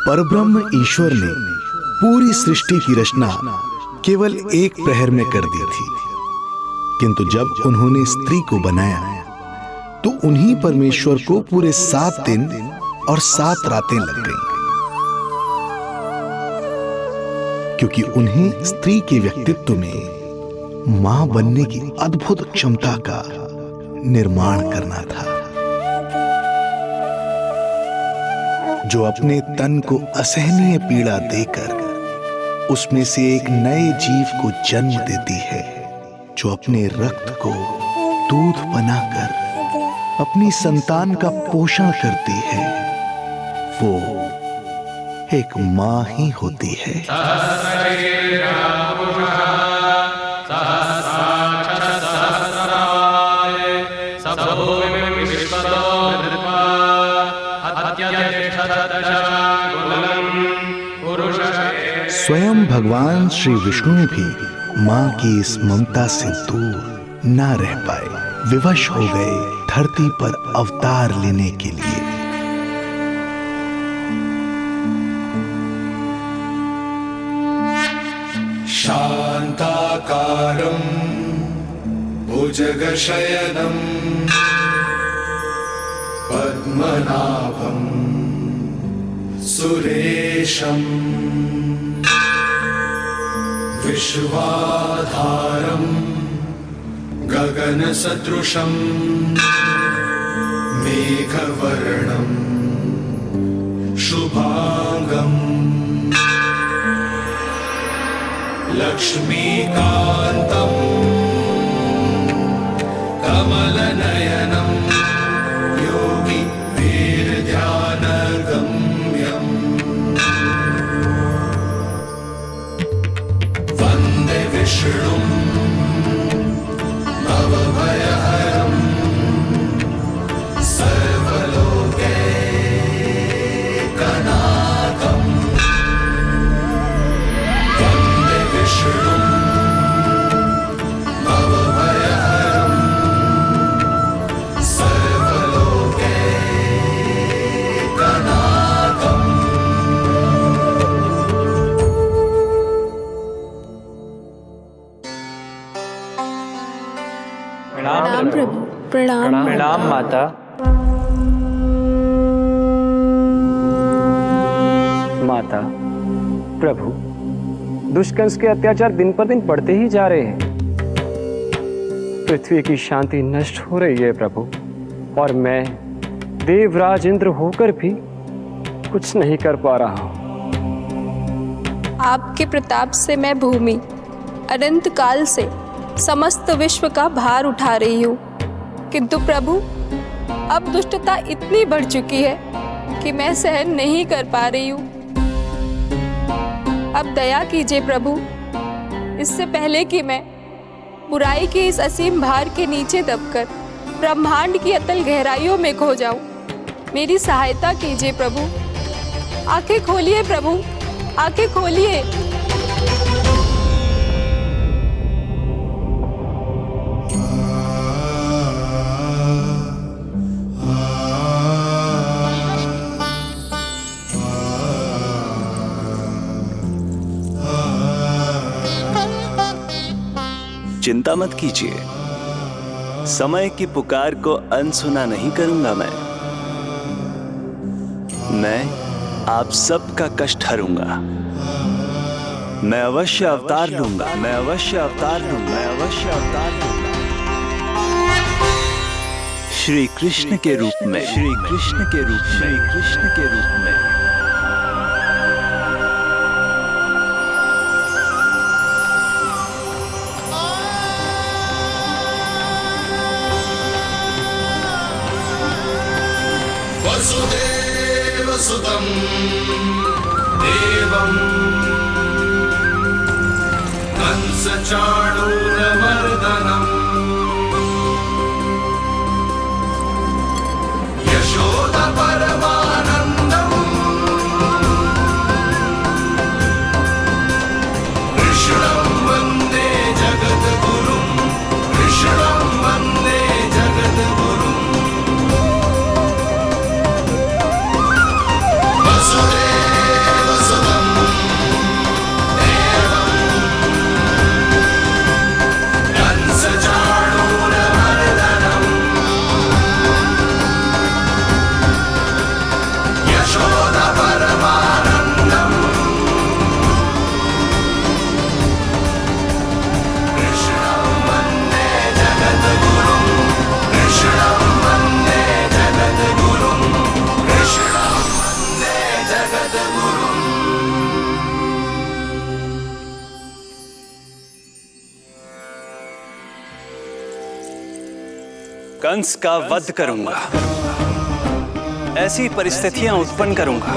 परब्रह्म ईश्वर ने पूरी सृष्टि की रचना केवल एक प्रहर में कर दी थी, किंतु जब उन्होंने स्त्री को बनाया तो उन्हीं परमेश्वर को पूरे 7 दिन और 7 रातें लग गईं, क्योंकि उन्हें स्त्री के व्यक्तित्व में मां बनने की अद्भुत क्षमता का निर्माण करना था, जो अपने तन को असहनीय पीड़ा देकर उसमें से एक नए जीव को जन्म देती है, जो अपने रक्त को दूध बनाकर अपनी संतान का पोषण करती है। वो एक मां ही होती है। स्वयं भगवान श्री विष्णु भी मां की इस ममता से दूर ना रह पाए, विवश हो गए धरती पर अवतार लेने के लिए। शांताकारं भुजगशयनं पद्मनाभं सुरेशं विश्वाधारं गगनसदृशं मेघवर्णं शुभांगं लक्ष्मीकान्तं कमलनयनं योगी वीरध्यानगम्यं वन्दे विष्णुं भवभयहरं सर्वलोकैकनाथं वन्दे विष्णुं भवभयहरं सर्वलोकैकनाथम्। प्रणाम प्रभु। प्रणाम प्रणाम माता। माता, प्रभु, दुष्कंस के अत्याचार दिन पर दिन बढ़ते ही जा रहे हैं। पृथ्वी की शांति नष्ट हो रही है प्रभु, और मैं देवराज इंद्र होकर भी कुछ नहीं कर पा रहा हूँ। आपके प्रताप से मैं भूमि अनंत काल से समस्त विश्व का भार उठा रही हूँ, किंतु प्रभु अब दुष्टता इतनी बढ़ चुकी है कि मैं सहन नहीं कर पा रही हूँ। अब दया कीजिए प्रभु, इससे पहले कि मैं बुराई के इस असीम भार के नीचे दबकर ब्रह्मांड की अतल गहराइयों में खो जाऊं, मेरी सहायता कीजिए प्रभु। आंखें खोलिए प्रभु, आंखें खोलिए। चिंता मत कीजिए, समय की पुकार को अनसुना नहीं करूंगा। मैं आप सबका कष्ट हरूंगा। मैं अवश्य अवतार लूंगा, मैं अवश्य अवतार लूंगा, मैं अवश्य अवतार लूंगा। श्री कृष्ण के रूप में, श्री कृष्ण के रूप में, श्री कृष्ण के रूप में। वसुदेवसुतं देवं कंसचाणूरमर्दनम् यशोदपरमानन्दम् कृष्णं वन्दे जगद्गुरुं, कृष्णं वन्दे जगद्गुरुम्। वसुदेव कंस का वध करूंगा। ऐसी परिस्थितियां उत्पन्न करूंगा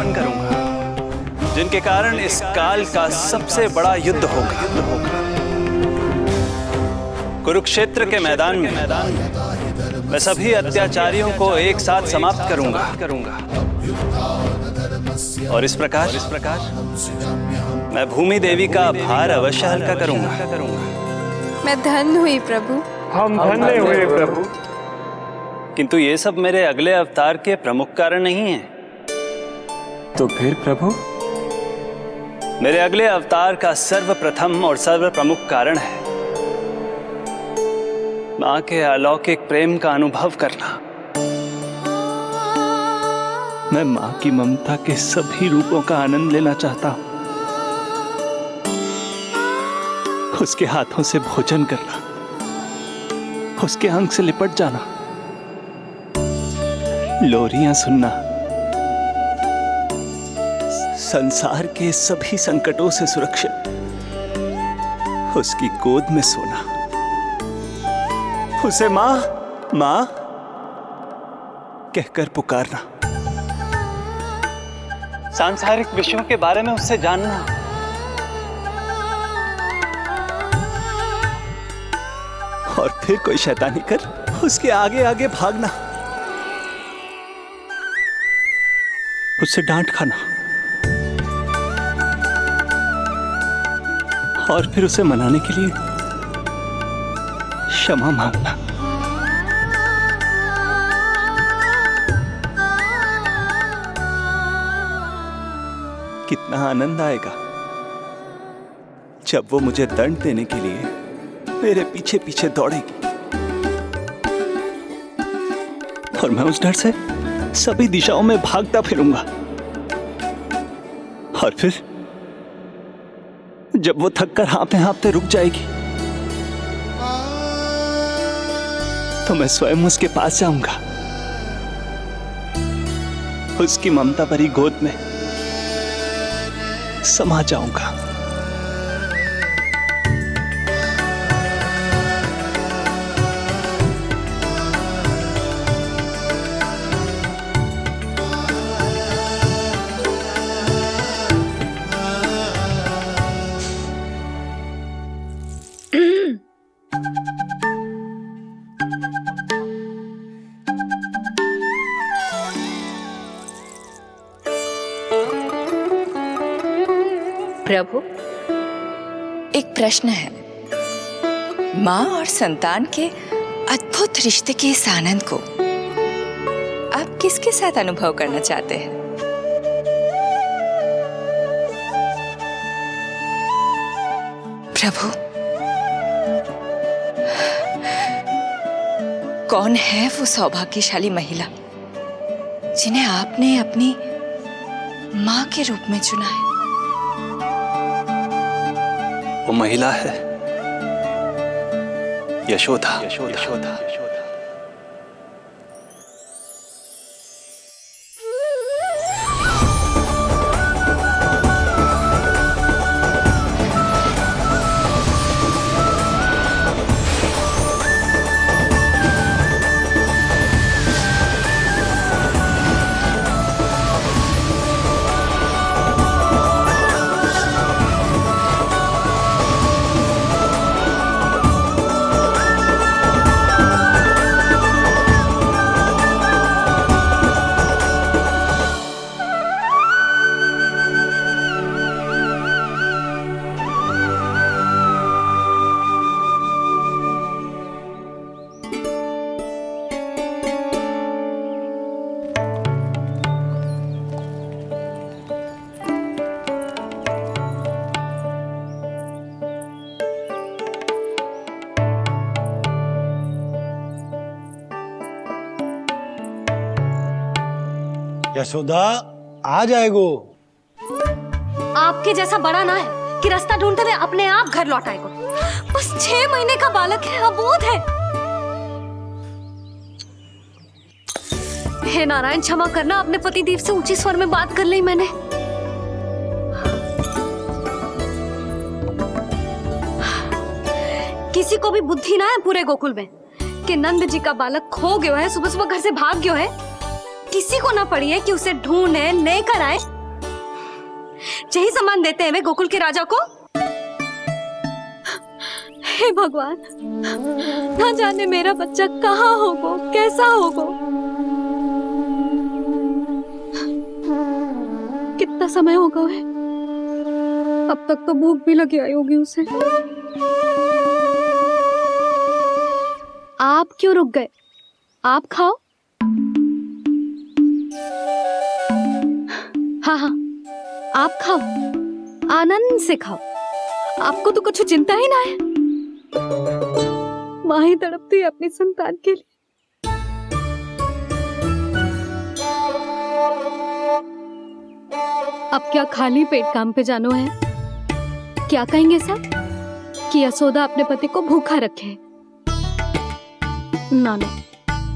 जिनके कारण इस काल का सबसे बड़ा युद्ध होगा। कुरुक्षेत्र के मैदान में मैं सभी अत्याचारियों को एक साथ समाप्त करूंगा। और इस प्रकार मैं भूमि देवी का भार अवश्य हल्का करूंगा। मैं धन्य हुई प्रभु। हम धन्य हुए प्रभु। किंतु ये सब मेरे अगले अवतार के प्रमुख कारण नहीं है। तो फिर प्रभु? मेरे अगले अवतार का सर्वप्रथम और सर्व प्रमुख कारण है मां के अलौकिक प्रेम का अनुभव करना। मैं मां की ममता के सभी रूपों का आनंद लेना चाहता हूं। उसके हाथों से भोजन करना, उसके अंग से लिपट जाना, लोरियां सुनना, संसार के सभी संकटों से सुरक्षित उसकी गोद में सोना, उसे मां मां कहकर पुकारना, सांसारिक विषयों के बारे में उससे जानना, और फिर कोई शैतानी कर उसके आगे आगे भागना, उससे डांट खाना, और फिर उसे मनाने के लिए क्षमा मांगना। कितना आनंद आएगा जब वो मुझे दंड देने के लिए मेरे पीछे पीछे दौड़ेगी और मैं उस डर से सभी दिशाओं में भागता फिरूंगा। और फिर जब वो थक कर हाँफते रुक जाएगी तो मैं स्वयं उसके पास जाऊंगा, उसकी ममता भरी गोद में समा जाऊंगा। प्रभु, एक प्रश्न है। माँ और संतान के अद्भुत रिश्ते के इस आनंद को आप किसके साथ अनुभव करना चाहते हैं? प्रभु, कौन है वो सौभाग्यशाली महिला जिन्हें आपने अपनी माँ के रूप में चुना है? वो महिला है यशोदा। यशोदा। यशोदा आ जाएगो। आपके जैसा बड़ा ना है कि रास्ता ढूंढते हुए अपने आप घर लौट आएगो। बस 6 महीने का बालक है, अबोध है। हे नारायण, क्षमा करना, अपने पति देव से ऊंचे स्वर में बात कर ली मैंने। किसी को भी बुद्धि ना है पूरे गोकुल में के नंद जी का बालक खो गयो है, सुबह सुबह घर से भाग गयो है। किसी को ना पड़ी है कि उसे ढूंढे लेकर आए। यही सामान देते हैं वे गोकुल के राजा को। हे भगवान, ना जाने मेरा बच्चा कहाँ होगो, कैसा होगो। कितना समय होगा है, अब तक तो भूख भी लगी आई होगी उसे। आप क्यों रुक गए? आप खाओ। हाँ, आप खाओ, आनंद से खाओ। आपको तो कुछ चिंता ही ना है। माँ ही तड़पती है अपनी संतान के लिए। अब क्या खाली पेट काम पे जानो है? क्या कहेंगे सब कि यशोदा अपने पति को भूखा रखे? ना ना,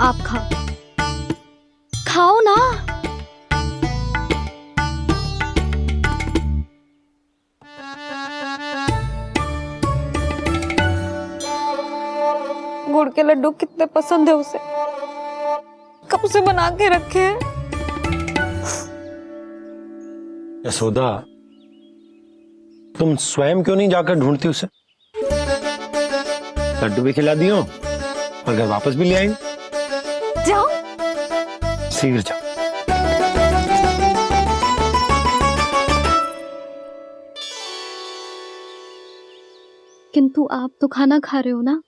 आप खाओ, खाओ ना। गुड़ के लड्डू कितने पसंद है उसे, कब से बना के रखे हैं। यशोदा, तुम स्वयं क्यों नहीं जाकर ढूंढती उसे? लड्डू भी खिला दियो और घर वापस भी ले आएंगे। जाओ, शीघ्र जाओ। किंतु आप तो खाना खा रहे हो ना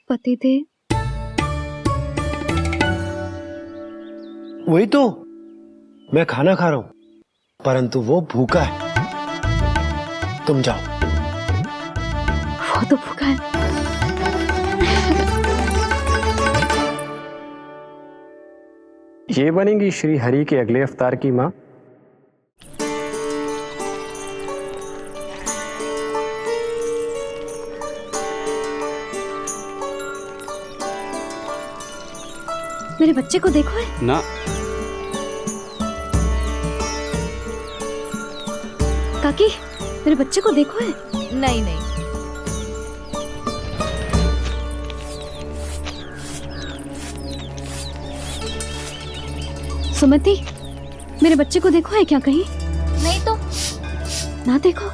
पतिदेव? वही तो, मैं खाना खा रहा हूं, परंतु वो भूखा है। तुम जाओ। वो तो भूखा है। ये बनेंगी श्री हरि के अगले अवतार की माँ। मेरे बच्चे को देखो है ना। काकी, मेरे बच्चे को देखो है। नहीं नहीं, सुमति, मेरे बच्चे को देखो है क्या कहीं? नहीं तो। ना देखो।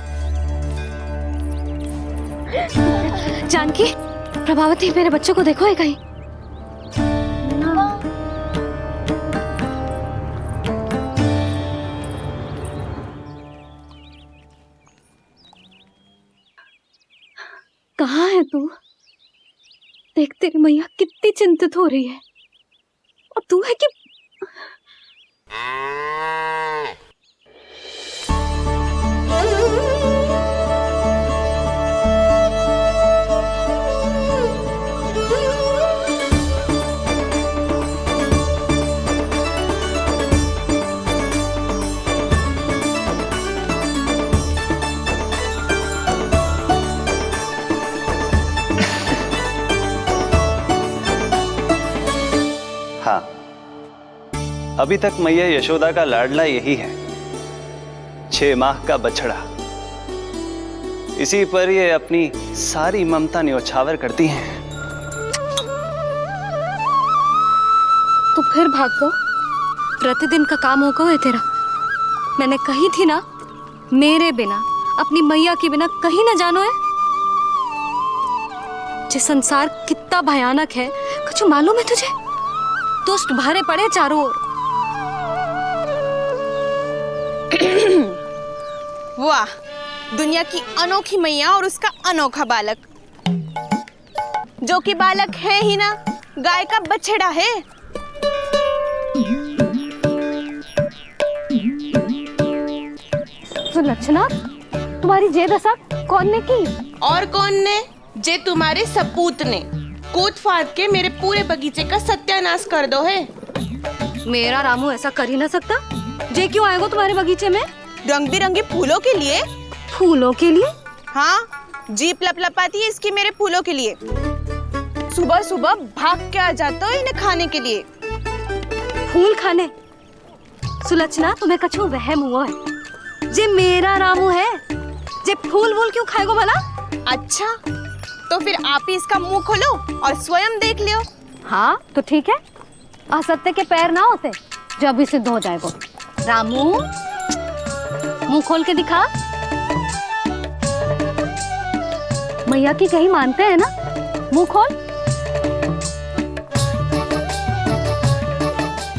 जानकी, प्रभावती, मेरे बच्चे को देखो है कहीं? कहाँ है तू? देख, तेरी मैया कितनी चिंतित हो रही है, और तू है कि हाँ, अभी तक मैया यशोदा का लाडला यही है, 6 माह का बछड़ा। इसी पर ये अपनी सारी ममता न्योछावर करती हैं। तू फिर भाग गो। प्रतिदिन का काम हो गो है तेरा। मैंने कही थी ना, मेरे बिना, अपनी मैया के बिना कहीं ना जानो है। ये संसार कितना भयानक है, कुछ मालूम है तुझे? दुष्ट भरे पड़े चारों ओर। वाह, दुनिया की अनोखी मैया और उसका अनोखा बालक, जो कि बालक है ही ना, गाय का बछड़ा है। सुलक्षणा, तुम्हारी जे दशा कौन ने की? और कौन ने? जे तुम्हारे सपूत ने कूद फाद के मेरे पूरे बगीचे का सत्यानाश कर दो है। मेरा रामू ऐसा कर ही ना सकता। जे क्यों आएगा तुम्हारे बगीचे में? रंग बिरंगे फूलों के लिए। फूलों के लिए? हाँ, जीप लपलपाती है इसकी मेरे फूलों के लिए। सुबह सुबह भाग के आ जाता हो इन्हें खाने के लिए। फूल खाने? सुलक्षणा, तुम्हें कछु वहम हुआ है। जे मेरा रामू है, जे फूल वूल क्यों खाएगो भला? अच्छा, तो फिर आप ही इसका मुंह खोलो और स्वयं देख लियो। हाँ तो ठीक है, असत्य के पैर ना होते जो अभी सिद्ध हो जाए वो। रामू मुंह खोल के दिखा। मैया की कहीं मानते हैं ना, मुंह खोल।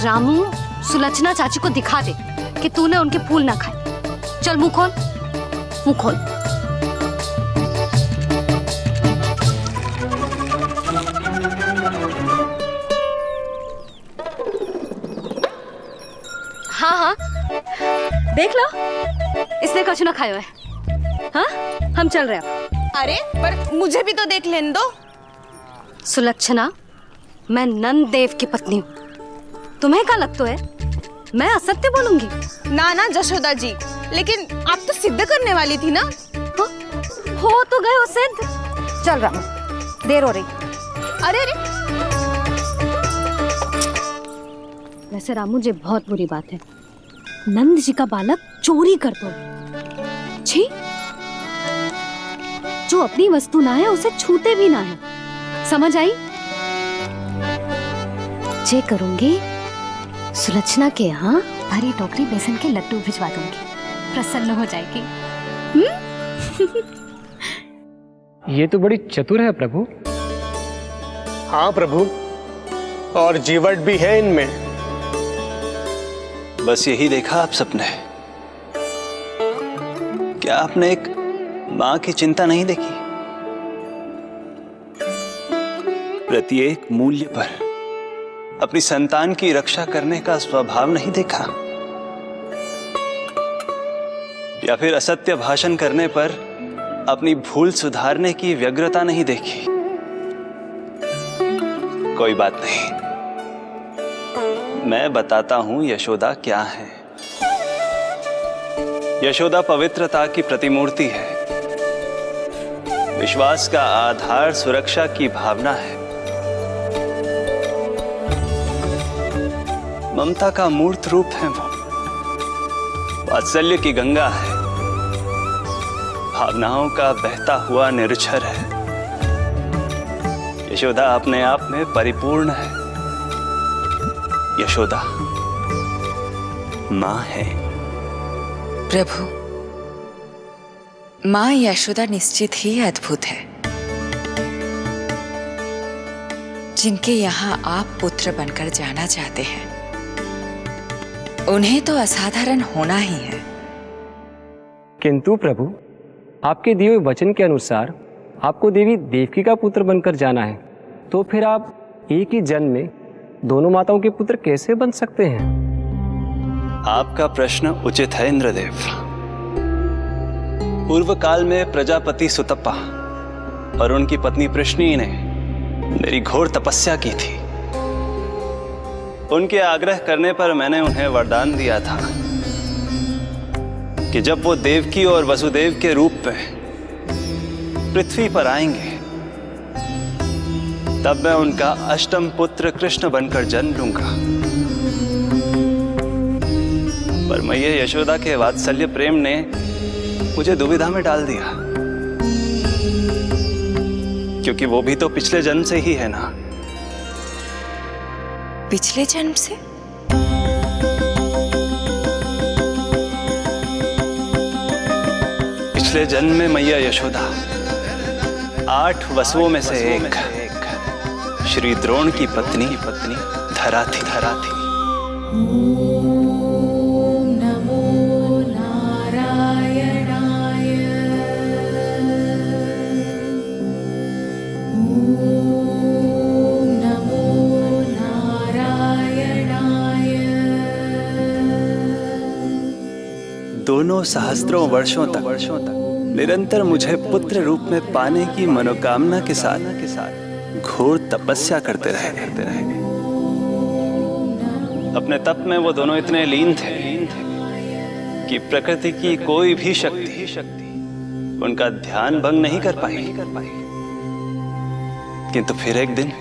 रामू सुलक्षणा चाची को दिखा दे कि तूने उनके फूल ना खाए। चल मुंह खोल, मुंह खोल। हाँ हाँ देख लो, इसने कुछ ना खाया है। हाँ हम चल रहे हैं। अरे पर मुझे भी तो देख लेने दो। सुलक्षणा, मैं नंद देव की पत्नी हूँ, तुम्हें क्या लगता है मैं असत्य बोलूंगी? ना ना जशोदा जी, लेकिन आप तो सिद्ध करने वाली थी ना। हो तो गए हो सिद्ध। चल रामू, देर हो रही। अरे अरे वैसे रामू जी बहुत बुरी बात है, नंद जी का बालक चोरी कर दो। छी, जो अपनी वस्तु ना है उसे छूते भी ना है, समझ आई? जे करूंगी सुलक्षणा के यहाँ भरी टोकरी बेसन के लड्डू भिजवा दूंगी, प्रसन्न हो जाएगी। ये तो बड़ी चतुर है प्रभु। हाँ प्रभु, और जीवट भी है इनमें। बस यही देखा आप सबने? क्या आपने एक मां की चिंता नहीं देखी? प्रत्येक मूल्य पर अपनी संतान की रक्षा करने का स्वभाव नहीं देखा? या फिर असत्य भाषण करने पर अपनी भूल सुधारने की व्यग्रता नहीं देखी? कोई बात नहीं, मैं बताता हूं यशोदा क्या है। यशोदा पवित्रता की प्रतिमूर्ति है, विश्वास का आधार सुरक्षा की भावना है, ममता का मूर्त रूप है वो, वात्सल्य की गंगा है, भावनाओं का बहता हुआ निर्झर है। यशोदा अपने आप में परिपूर्ण है। यशोदा मां है। प्रभु, मां यशोदा निश्चित ही अद्भुत है। जिनके यहाँ आप पुत्र बनकर जाना चाहते हैं, उन्हें तो असाधारण होना ही है। किंतु प्रभु, आपके दिए हुए वचन के अनुसार आपको देवी देवकी का पुत्र बनकर जाना है, तो फिर आप एक ही जन्म में दोनों माताओं के पुत्र कैसे बन सकते हैं? आपका प्रश्न उचित है इंद्रदेव। पूर्व काल में प्रजापति सुतप्पा और उनकी पत्नी प्रश्नी ने मेरी घोर तपस्या की थी। उनके आग्रह करने पर मैंने उन्हें वरदान दिया था कि जब वो देवकी और वसुदेव के रूप में पृथ्वी पर आएंगे, तब मैं उनका अष्टम पुत्र कृष्ण बनकर जन्म लूंगा। पर मैया यशोदा के वात्सल्य प्रेम ने मुझे दुविधा में डाल दिया, क्योंकि वो भी तो पिछले जन्म से ही है ना। पिछले जन्म से? पिछले जन्म में मैया यशोदा 8 वसुओं में से एक श्री द्रोण की पत्नी धरा थी। दोनों सहस्त्रों वर्षों तक निरंतर मुझे पुत्र रूप में पाने की मनोकामना के साथ घोर तपस्या करते रहे। अपने तप में वो दोनों इतने लीन थे कि प्रकृति की कोई भी शक्ति उनका ध्यान भंग नहीं कर पाई। किंतु फिर एक दिन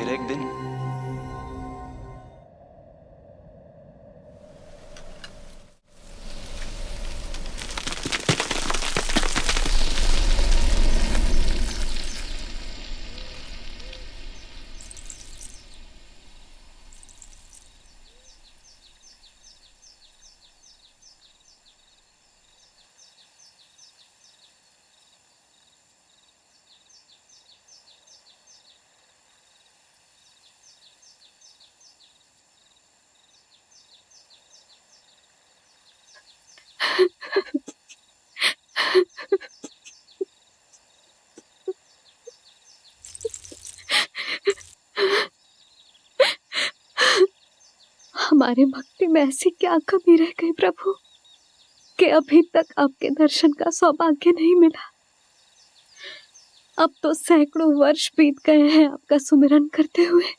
हमारे भक्ति में ऐसी क्या कमी रह गई प्रभु कि अभी तक आपके दर्शन का सौभाग्य नहीं मिला। अब तो सैकड़ों वर्ष बीत गए हैं आपका सुमिरन करते हुए।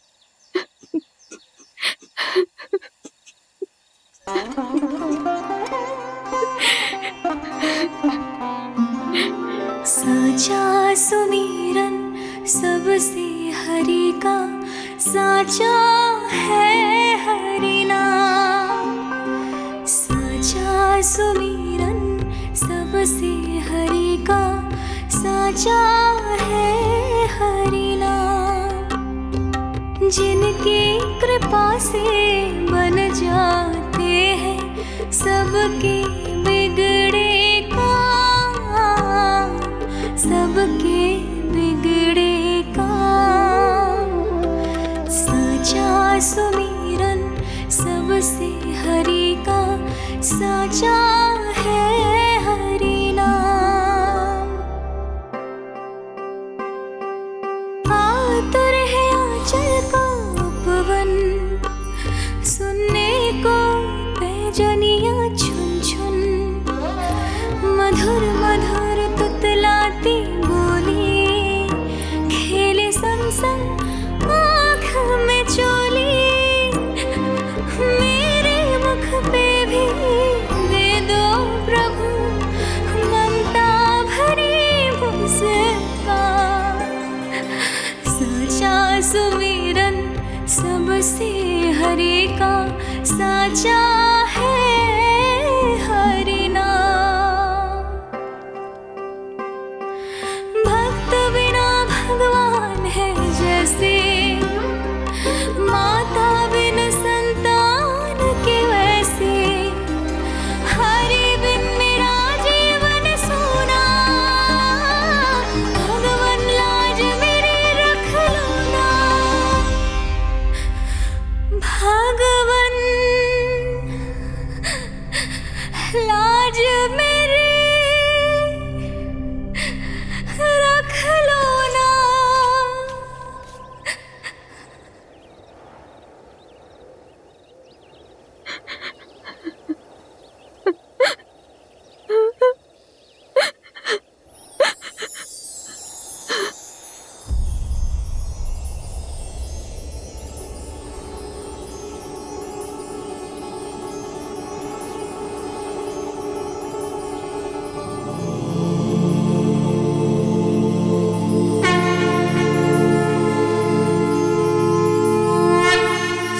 साचा सुमिरन सबसे हरि का, साचा है हरि नाम। साचा सुमिरन सबसे हरि का, साचा है हरि नाम। जिनकी कृपा से बन जाते हैं सबके बिगड़े काम, सबके बिगड़े काम। साचा सुमिरन सबसे हरि का, साचा है हरि नाम। आतुर है आंचल का उपवन, सुनने को पैजनियां छुन छुन। मधुर मधुर तुतलाती बोली, खेले संग संग आँख में चोली। मेरे मुख पे भी दे दो प्रभु ममता भरी मुस्कान। साचा सुमिरन सबसे हरि का, साचा है हरि नाम। भक्त बिना भगवान है जैसे, माता बिन संतान के वैसे। हरि बिन मेरा जीवन सूना, भगवान लाज मेरी रख लो ना। भगवान लाज मेरी रख लो ना।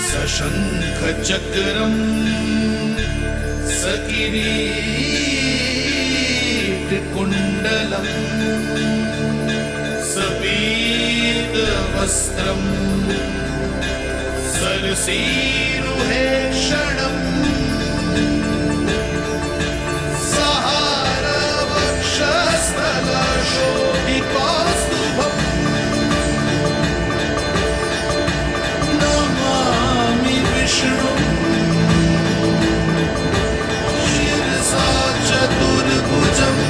सशंख चक्रम सकिरीट कुंडलम सपीत वस्त्रम सरसीरुहेक्षणम सहार वक्षस्थल शोभितौस्तुभम नमामि विष्णु शिरसा चतुर्भुजम्।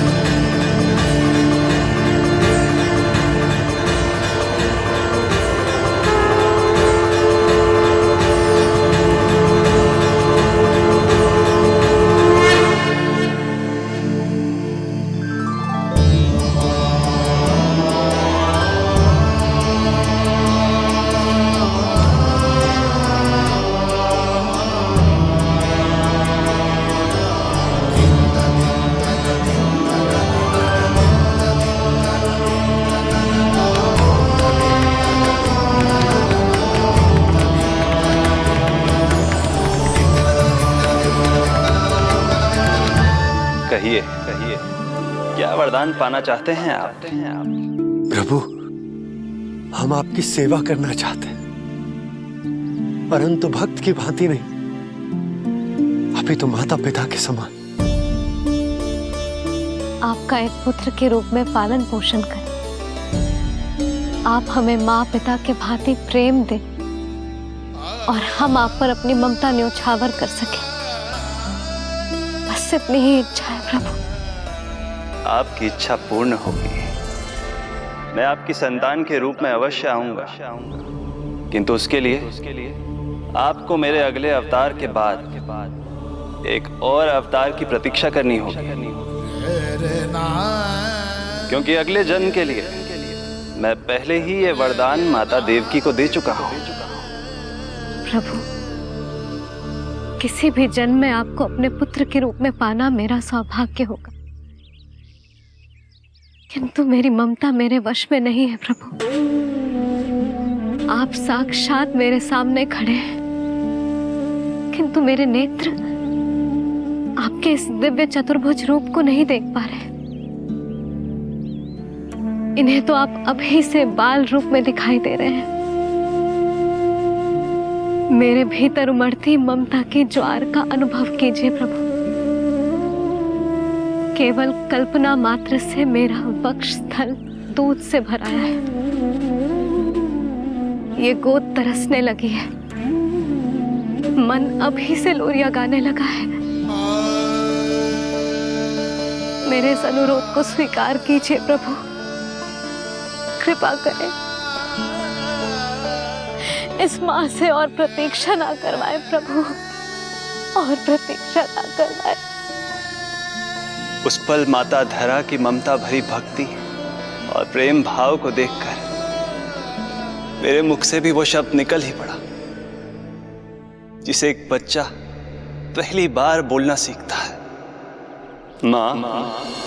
कहिए कहिए, क्या वरदान पाना चाहते हैं आप? प्रभु, हम आपकी सेवा करना चाहते हैं, परंतु भक्त की भांति नहीं, अभी तो माता पिता के समान। आपका एक पुत्र के रूप में पालन पोषण करें। आप हमें माँ पिता के भांति प्रेम दें और हम आप पर अपनी ममता न्योछावर कर सकें। बस इतनी ही इच्छा है प्रभु। आपकी इच्छा पूर्ण होगी। मैं आपकी संतान के रूप में अवश्य आऊंगा, किंतु उसके लिए आपको मेरे अगले अवतार के बाद एक और अवतार की प्रतीक्षा करनी होगी, क्योंकि अगले जन्म के लिए मैं पहले ही ये वरदान माता देवकी को दे चुका हूँ। प्रभु, किसी भी जन्म में आपको अपने पुत्र के रूप में पाना मेरा सौभाग्य होगा, किंतु मेरी ममता मेरे वश में नहीं है। प्रभु, आप साक्षात मेरे सामने खड़े हैं, किंतु मेरे नेत्र आपके इस दिव्य चतुर्भुज रूप को नहीं देख पा रहे। इन्हें तो आप अभी से बाल रूप में दिखाई दे रहे हैं। मेरे भीतर उमड़ती ममता की ज्वार का अनुभव कीजिए प्रभु। केवल कल्पना मात्र से मेरा वक्षस्थल दूध से भराया है। ये गोद तरसने लगी है, मन अभी से लोरियां गाने लगा है। मेरे इस अनुरोध को स्वीकार कीजिए प्रभु, कृपा करें। इस माँ से और प्रतीक्षा ना करवाएं प्रभु, और प्रतीक्षा ना करवाएं। उस पल माता धरा की ममता भरी भक्ति और प्रेम भाव को देखकर मेरे मुख से भी वो शब्द निकल ही पड़ा जिसे एक बच्चा पहली बार बोलना सीखता है, माँ माँ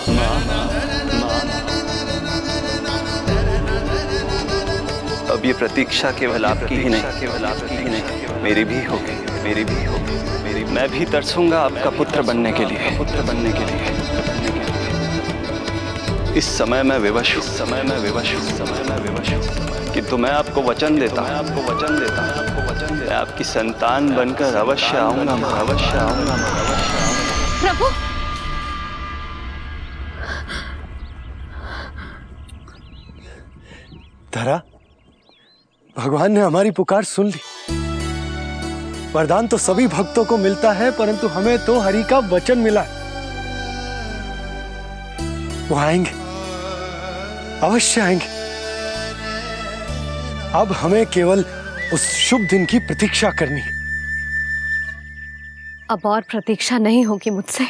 माँ माँ। अब ये प्रतीक्षा केवल आपकी ही नहीं, मेरी भी होगी, मेरी भी होगी, मेरी। मैं भी तरसूंगा आपका पुत्र बनने के लिए, पुत्र बनने के लिए। इस समय मैं विवश हूँ, समय मैं विवश हूँ, समय मैं विवश हूँ, किंतु मैं आपको वचन देता हूँ, आपको वचन देता हूँ, आपको वचन देता हूँ, मैं आपकी संतान बनकर अवश्य आऊंगा, मैं अवश्य आऊंगा, मैं अवश्य आऊंगा। प्रभु, धरा, भगवान ने हमारी पुकार सुन ली। वरदान तो सभी भक्तों को मिलता है, परंतु हमें तो हरि का वचन मिला है। वो आएंगे, अवश्य आएंगे। अब हमें केवल उस शुभ दिन की प्रतीक्षा करनी है। अब और प्रतीक्षा नहीं होगी मुझसे।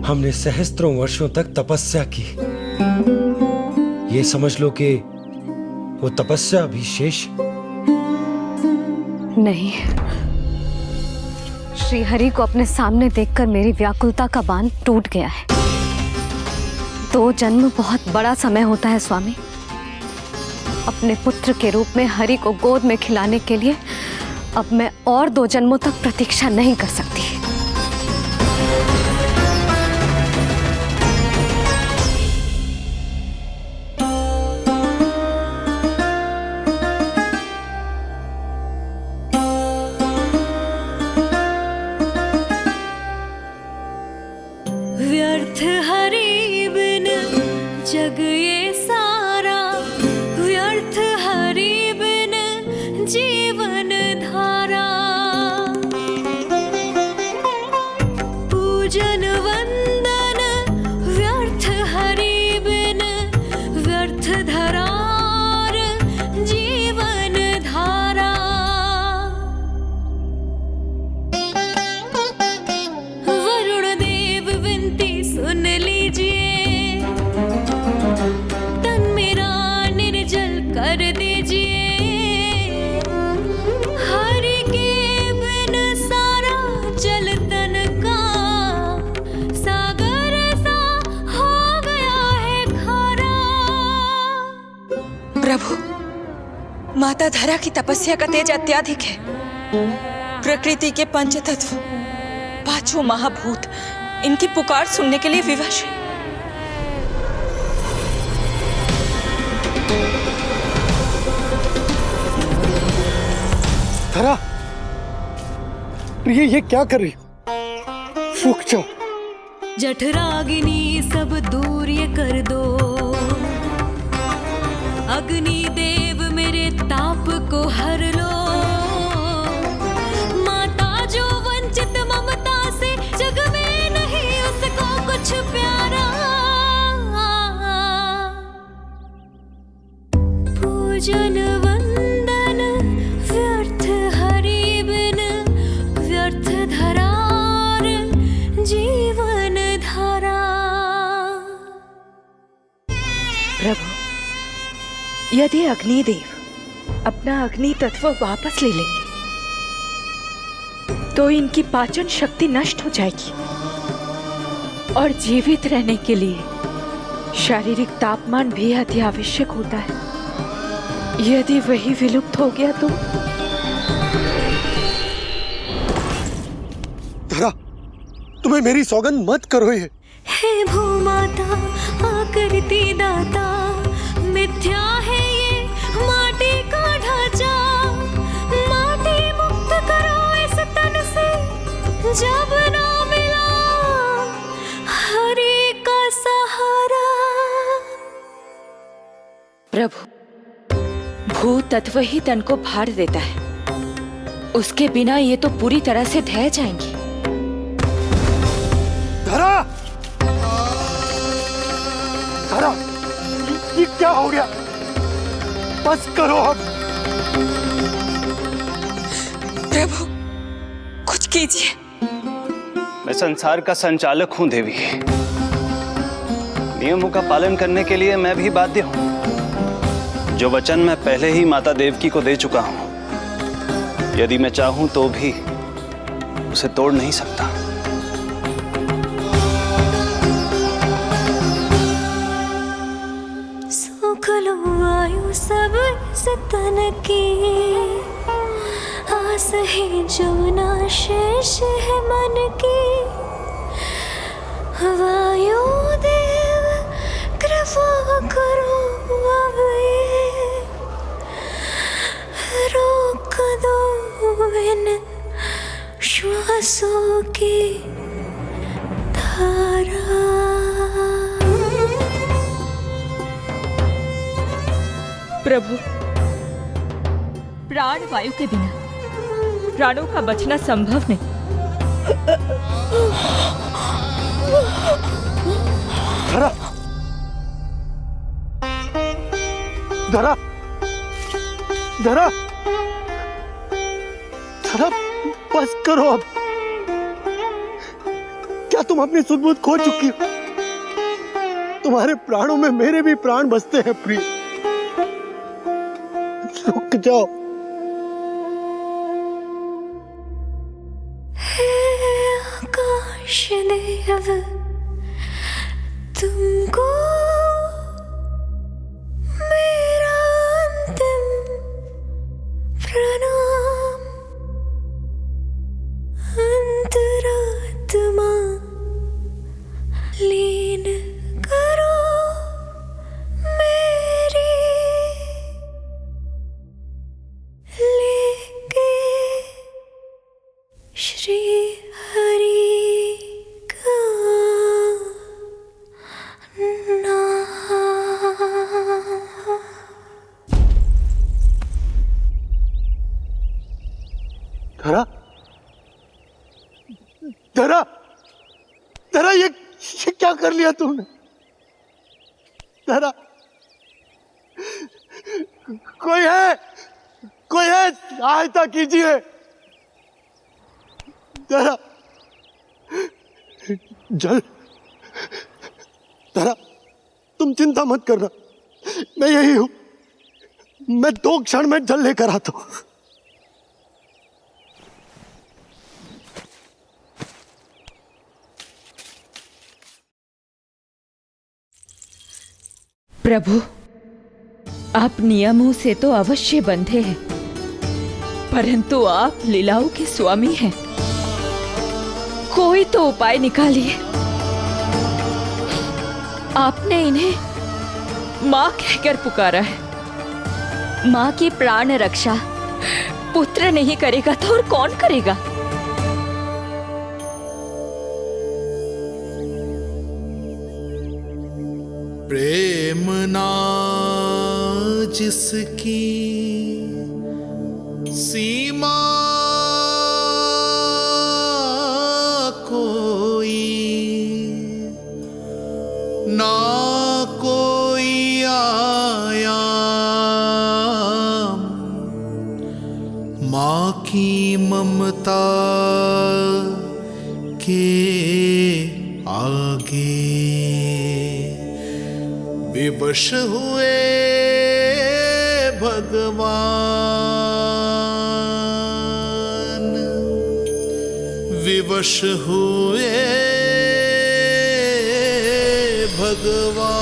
हमने सहस्त्रों वर्षों तक तपस्या की, ये समझ लो कि वो तपस्या अभी शेष नहीं। श्री हरि को अपने सामने देखकर मेरी व्याकुलता का बांध टूट गया है। 2 जन्म बहुत बड़ा समय होता है स्वामी। अपने पुत्र के रूप में हरि को गोद में खिलाने के लिए अब मैं और 2 जन्मों तक प्रतीक्षा नहीं कर सकती। व्यर्थ हरि बिन जग ये सारा, व्यर्थ हरि बिन जीवन धारा। पूजन वंदन व्यर्थ हरि बिन, व्यर्थ धरार जीवन धारा। वरुण देव विनती सुन लीजिए, तन मेरा निर्जल कर दीजिए। हरि के बिन सारा जल तन का सागर सा हो गया है खारा। प्रभु, माता धरा की तपस्या का तेज अत्यधिक है। प्रकृति के पंचतत्व, 5 महाभूत इनकी पुकार सुनने के लिए विवश है। धरा, ये क्या कर रही हो? रुक जाओ। जठराग्नि सब दूर ये कर दो, अग्नि देव मेरे ताप को हर लो। माता जो वंचित ममता से, जग में नहीं उसको कुछ प्यारा। पूजन वंदन व्यर्थ हरि बिन व्यर्थ धरार जीवन धारा। प्रभु, यदि अग्निदेव अपना अग्नि तत्व वापस ले लेंगे तो इनकी पाचन शक्ति नष्ट हो जाएगी और जीवित रहने के लिए शारीरिक तापमान भी अति आवश्यक होता है। यदि वही विलुप्त हो गया तो धरा, तुम्हें मेरी सौगंध मत करो ये। हे भूमाता आकृति दाता, मिथ्या है ये माटी का ढांचा। माटी मुक्त करो इस तन से जब ना मिला हरि का सहारा। प्रभु, भू तत्व ही तन को भार देता है, उसके बिना ये तो पूरी तरह से ढह जाएंगी। धरा, धरा, ये क्या हो गया? बस करो अब। प्रभु, कुछ कीजिए। मैं संसार का संचालक हूं देवी। नियमों का पालन करने के लिए मैं भी बाध्य हूं। जो वचन मैं पहले ही माता देवकी को दे चुका हूं, यदि मैं चाहूं तो भी उसे तोड़ नहीं सकता। सुख लो आयु सब इस तन की, आस है जो ना शेष है मन की। वायु देव कृपा करो अब ये रोक दो इन श्वासों की धारा। प्रभु, प्राण वायु के बिना प्राणों का बचना संभव नहीं। धरा, धरा, धरा, धरा, बस करो अब। क्या तुम अपनी सुध-बुध खो चुकी हो? तुम्हारे प्राणों में मेरे भी प्राण बसते हैं प्रिय। रुक जाओ। हे आकाश देव, तुमको मेरा अंतिम प्रणाम। अंतरात्मा लीन करो मेरी, लेके श्री हरि का नाम। धरा, धरा, धरा, ये क्या कर लिया तुमने? धरा, कोई है, कोई है, सहायता कीजिए। धरा, जल, धरा, तुम चिंता मत करना, मैं यही हूं। मैं 2 क्षण में जल लेकर आता हूं। प्रभु, आप नियमों से तो अवश्य बंधे हैं, परंतु आप लीलाओं के स्वामी हैं। कोई तो उपाय निकालिए। आपने इन्हें मां कहकर पुकारा है। मां की प्राण रक्षा पुत्र नहीं करेगा तो और कौन करेगा? प्रेम ना जिसकी सीमा कोई, ना कोई आया की ममता के आगे विवश हुए भगवान, विवश हुए भगवान।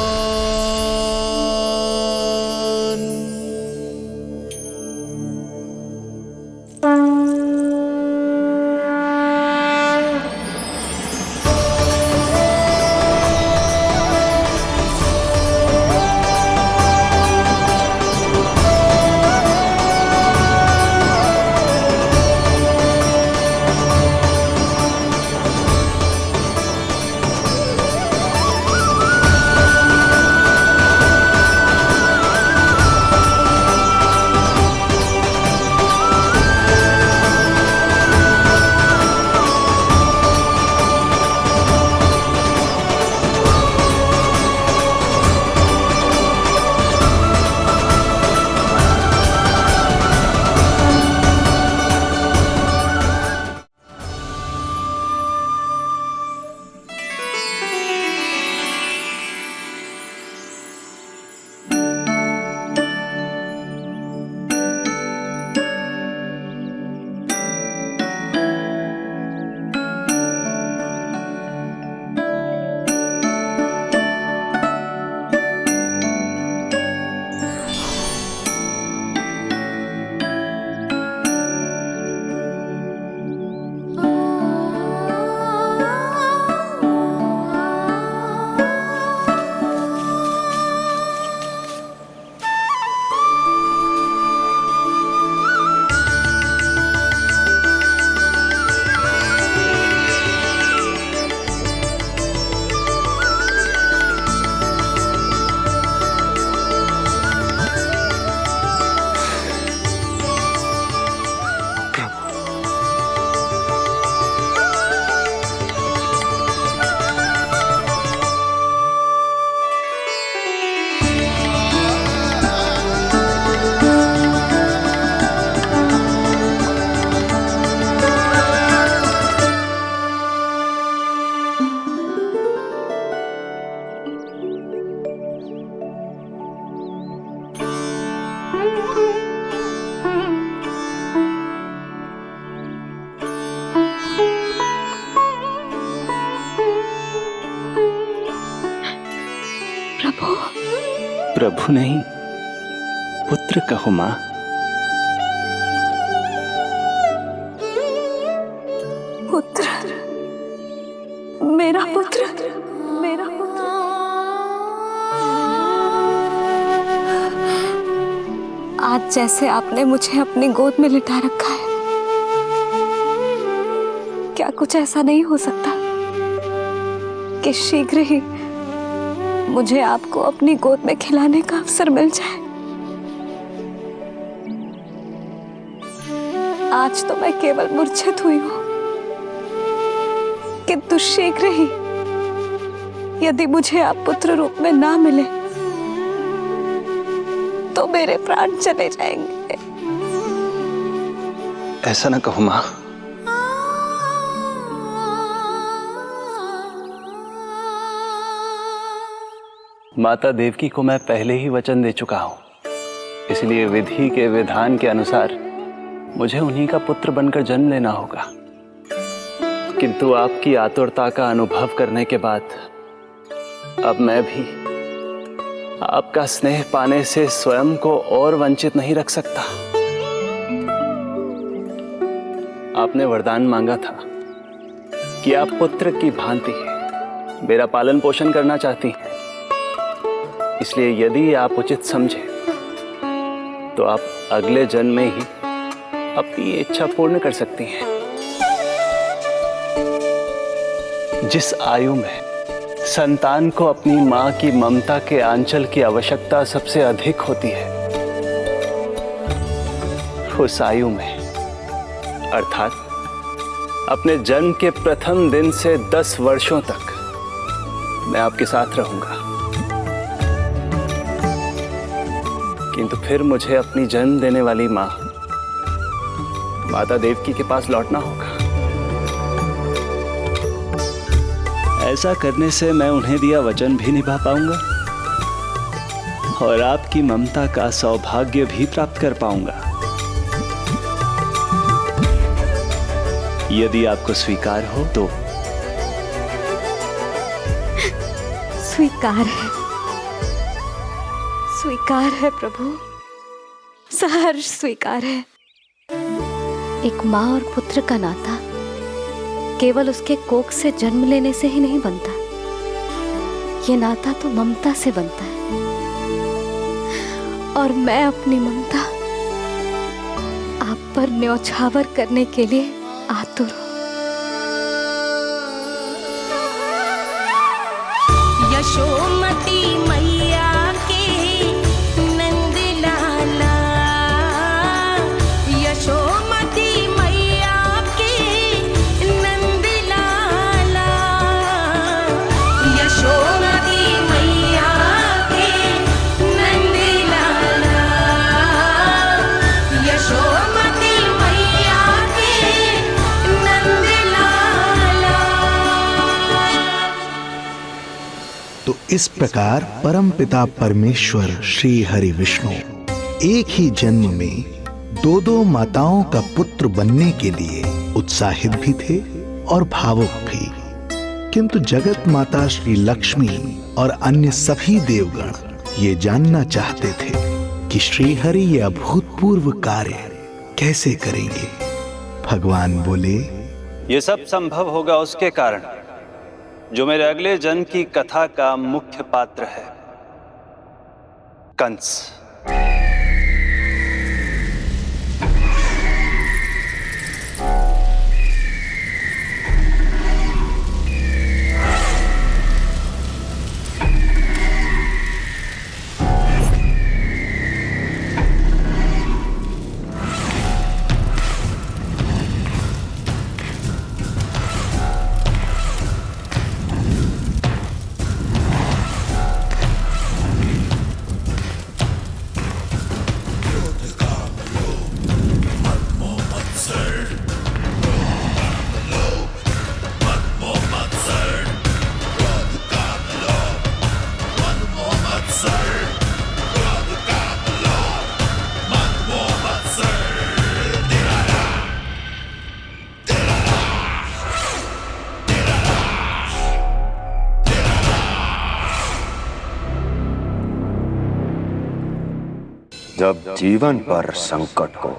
प्रभु नहीं, पुत्र कहो मां। पुत्र, मेरा पुत्र, मेरा पुत्र। आज जैसे आपने मुझे अपनी गोद में लिटा रखा है, क्या कुछ ऐसा नहीं हो सकता कि शीघ्र ही मुझे आपको अपनी गोद में खिलाने का अवसर मिल जाए? आज तो मैं केवल मूर्छित हुई हूं, किंतु शीघ्र ही यदि मुझे आप पुत्र रूप में ना मिले तो मेरे प्राण चले जाएंगे। ऐसा ना कहो मां। माता देवकी को मैं पहले ही वचन दे चुका हूं, इसलिए विधि के विधान के अनुसार मुझे उन्हीं का पुत्र बनकर जन्म लेना होगा। किंतु आपकी आतुरता का अनुभव करने के बाद अब मैं भी आपका स्नेह पाने से स्वयं को और वंचित नहीं रख सकता। आपने वरदान मांगा था कि आप पुत्र की भांति मेरा पालन पोषण करना चाहती हैं, इसलिए यदि आप उचित समझे तो आप अगले जन्म में ही अपनी इच्छा पूर्ण कर सकती हैं। जिस आयु में संतान को अपनी मां की ममता के आंचल की आवश्यकता सबसे अधिक होती है, उस आयु में अर्थात अपने जन्म के प्रथम दिन से 10 वर्षों तक मैं आपके साथ रहूंगा। किंतु फिर मुझे अपनी जन्म देने वाली मां माता देवकी के पास लौटना होगा। ऐसा करने से मैं उन्हें दिया वचन भी निभा पाऊंगा और आपकी ममता का सौभाग्य भी प्राप्त कर पाऊंगा। यदि आपको स्वीकार हो तो। स्वीकार है प्रभु, सहर्ष स्वीकार है। एक माँ और पुत्र का नाता केवल उसके कोख से जन्म लेने से ही नहीं बनता, ये नाता तो ममता से बनता है। और मैं अपनी ममता आप पर न्यौछावर करने के लिए आतुर हूं। यशोमती मैया के नंद लाला, यशोमती मैया के नंद लाला, यशोमती मैया के नंद लाला, यशोमती मैया के नंद लाला। तो इस प्रकार परमपिता परमेश्वर श्री हरि विष्णु एक ही जन्म में दो दो माताओं का पुत्र बनने के लिए उत्साहित भी थे और भावुक भी। किंतु जगत माता श्री लक्ष्मी और अन्य सभी देवगण ये जानना चाहते थे कि श्री हरि ये अभूतपूर्व कार्य कैसे करेंगे। भगवान बोले, ये सब संभव होगा उसके कारण जो मेरे अगले जन्म की कथा का मुख्य पात्र है, कंस। जब जीवन पर संकट हो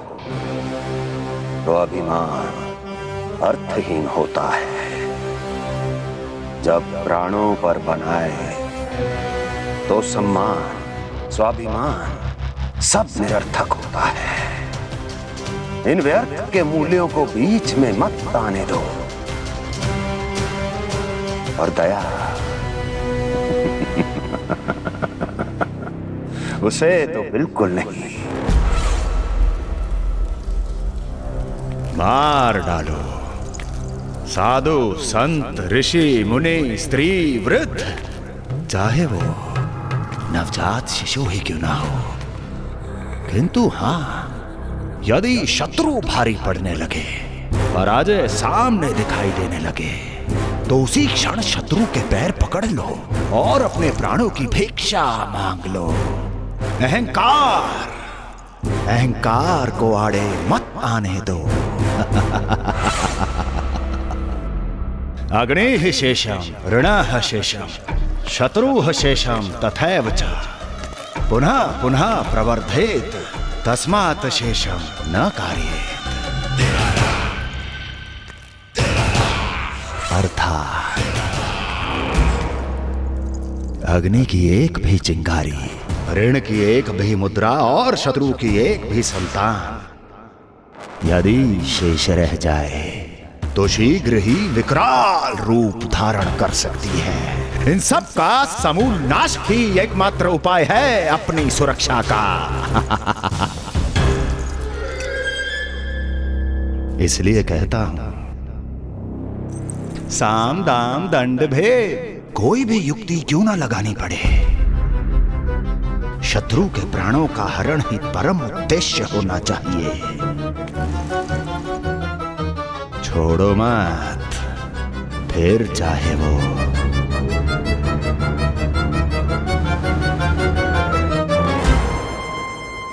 तो अभिमान अर्थहीन होता है। जब प्राणों पर बनाए तो सम्मान स्वाभिमान सब निरर्थक होता है। इन व्यर्थ के मूल्यों को बीच में मत आने दो। और दया उसे तो बिल्कुल नहीं। मार डालो साधु संत ऋषि मुनि स्त्री वृद्ध, चाहे वो नवजात शिशु ही क्यों ना हो। किंतु हां, यदि शत्रु भारी पड़ने लगे, पराजय सामने दिखाई देने लगे, तो उसी क्षण शत्रु के पैर पकड़ लो और अपने प्राणों की भिक्षा मांग लो। अहंकार को आड़े मत आने दो। अग्निः शेषम ऋणः शेषम शत्रुः शेषम तथैव च पुनः पुनः प्रवर्धेत तस्मात् शेषम न कार्येत। अर्थात अग्नि की एक भी चिंगारी, ऋण की एक भी मुद्रा और शत्रु की एक भी संतान यदि शेष रह जाए तो शीघ्र ही विकराल रूप धारण कर सकती है। इन सब का समूल नाश ही एकमात्र उपाय है अपनी सुरक्षा का। इसलिए कहता हूं, साम दाम दंड भेद कोई भी युक्ति क्यों ना लगानी पड़े, शत्रु के प्राणों का हरण ही परम उद्देश्य होना चाहिए। छोड़ो मत, फिर चाहे वो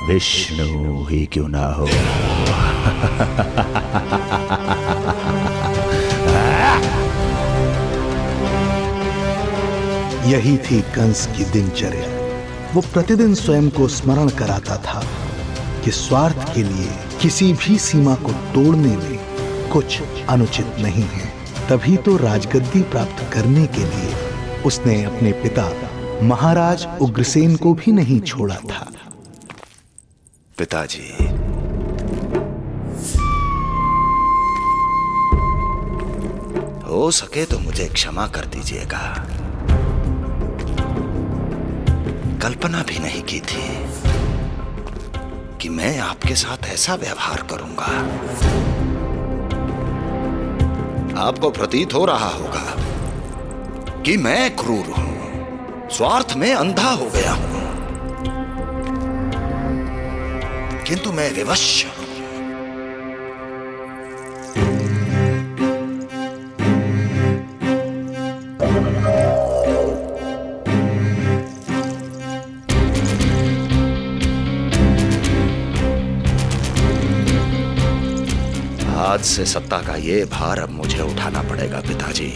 विष्णु ही क्यों ना हो। यही थी कंस की दिनचर्या। वो प्रतिदिन स्वयं को स्मरण कराता था कि स्वार्थ के लिए किसी भी सीमा को तोड़ने में कुछ अनुचित नहीं है। तभी तो राजगद्दी प्राप्त करने के लिए उसने अपने पिता महाराज उग्रसेन को भी नहीं छोड़ा था। पिताजी, हो सके तो मुझे क्षमा कर दीजिएगा। कल्पना भी नहीं की थी कि मैं आपके साथ ऐसा व्यवहार करूंगा। आपको प्रतीत हो रहा होगा कि मैं क्रूर हूं, स्वार्थ में अंधा हो गया हूं, किंतु मैं विवश हूं। आज से सत्ता का ये भार अब मुझे उठाना पड़ेगा पिताजी,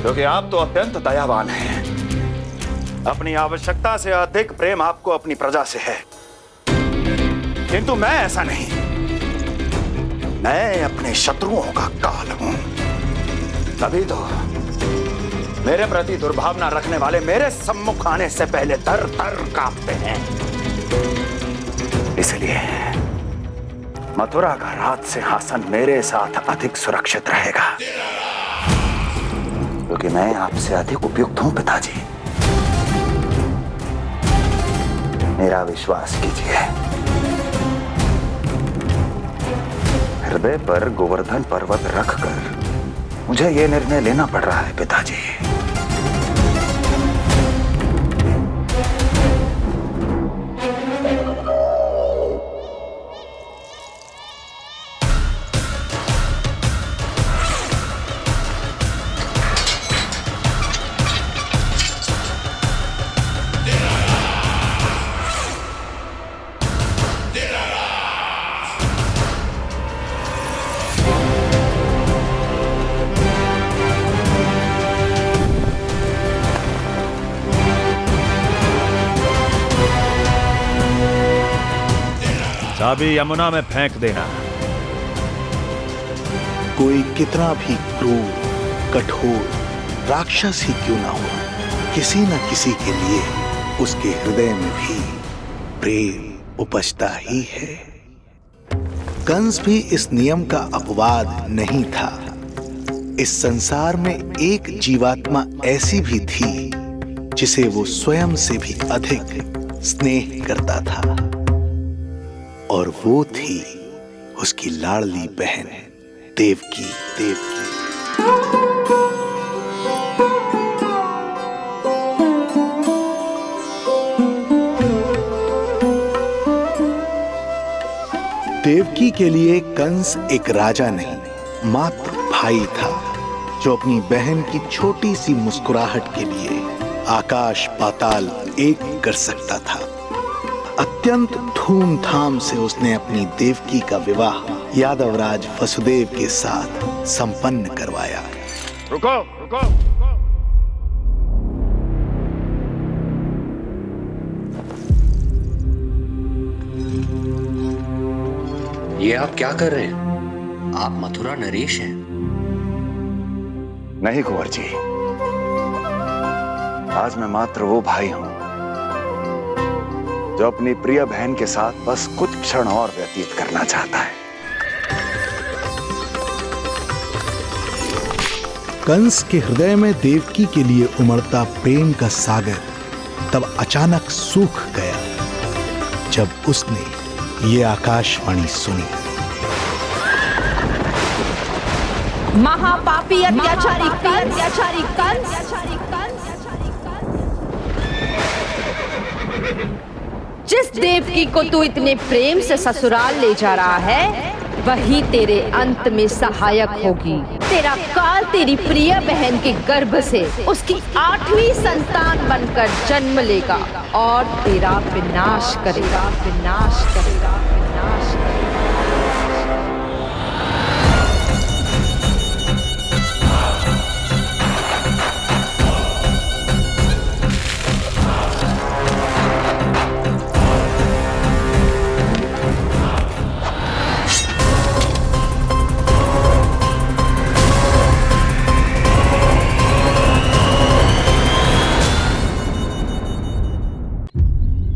क्योंकि आप तो अत्यंत दयावान हैं। अपनी आवश्यकता से अधिक प्रेम आपको अपनी प्रजा से है, किंतु मैं ऐसा नहीं। मैं अपने शत्रुओं का काल हूं, तभी तो मेरे प्रति दुर्भावना रखने वाले मेरे सम्मुख आने से पहले थर थर कांपते हैं। इसलिए मथुरा का राज सिंहासन मेरे साथ अधिक सुरक्षित रहेगा, क्योंकि मैं आपसे अधिक उपयुक्त हूं पिताजी। मेरा विश्वास कीजिए। हृदय पर गोवर्धन पर्वत रखकर मुझे यह निर्णय लेना पड़ रहा है पिताजी। चाबी यमुना में फेंक देना। कोई कितना भी क्रूर, कठोर राक्षस ही क्यों ना हो, किसी न किसी के लिए उसके हृदय में भी प्रेम उपजता ही है। कंस भी इस नियम का अपवाद नहीं था। इस संसार में एक जीवात्मा ऐसी भी थी जिसे वो स्वयं से भी अधिक स्नेह करता था, और वो थी उसकी लाडली बहन देवकी। देवकी के लिए कंस एक राजा नहीं, मात्र भाई था, जो अपनी बहन की छोटी सी मुस्कुराहट के लिए आकाश पाताल एक कर सकता था। अत्यंत धूमधाम से उसने अपनी देवकी का विवाह यादवराज वसुदेव के साथ संपन्न करवाया। रुको। ये आप क्या कर रहे हैं? आप मथुरा नरेश हैं? नहीं कुंवर जी, आज मैं मात्र वो भाई हूं जो अपनी प्रिय बहन के साथ बस कुछ क्षण और व्यतीत करना चाहता है। कंस के हृदय में देवकी के लिए उमड़ता प्रेम का सागर तब अचानक सूख गया जब उसने ये आकाशवाणी सुनी। महापापी अत्याचारी कंस, जिस देवकी को तू इतने प्रेम से ससुराल ले जा रहा है, वही तेरे अंत में सहायक होगी। तेरा काल तेरी प्रिय बहन के गर्भ से उसकी 8वीं संतान बनकर जन्म लेगा और तेरा विनाश करेगा, विनाश करेगा, विनाश करेगा।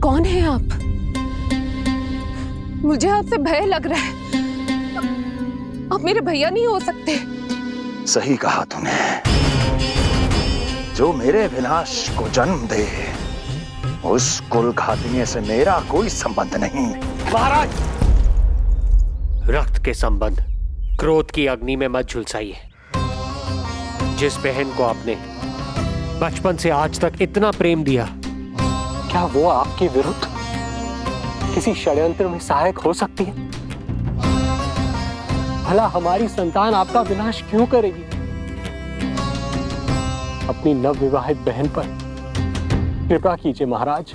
कौन है आप? मुझे आपसे भय लग रहा है। आप मेरे भैया नहीं हो सकते। सही कहा तूने। जो मेरे विनाश को जन्म दे उस कुल घातिनी से मेरा कोई संबंध नहीं। महाराज, रक्त के संबंध क्रोध की अग्नि में मत झुलसाइए। जिस बहन को आपने बचपन से आज तक इतना प्रेम दिया, क्या वो आपके विरुद्ध किसी षड्यंत्र में सहायक हो सकती है? भला हमारी संतान आपका विनाश क्यों करेगी? अपनी नवविवाहित बहन पर कृपा कीजिए महाराज।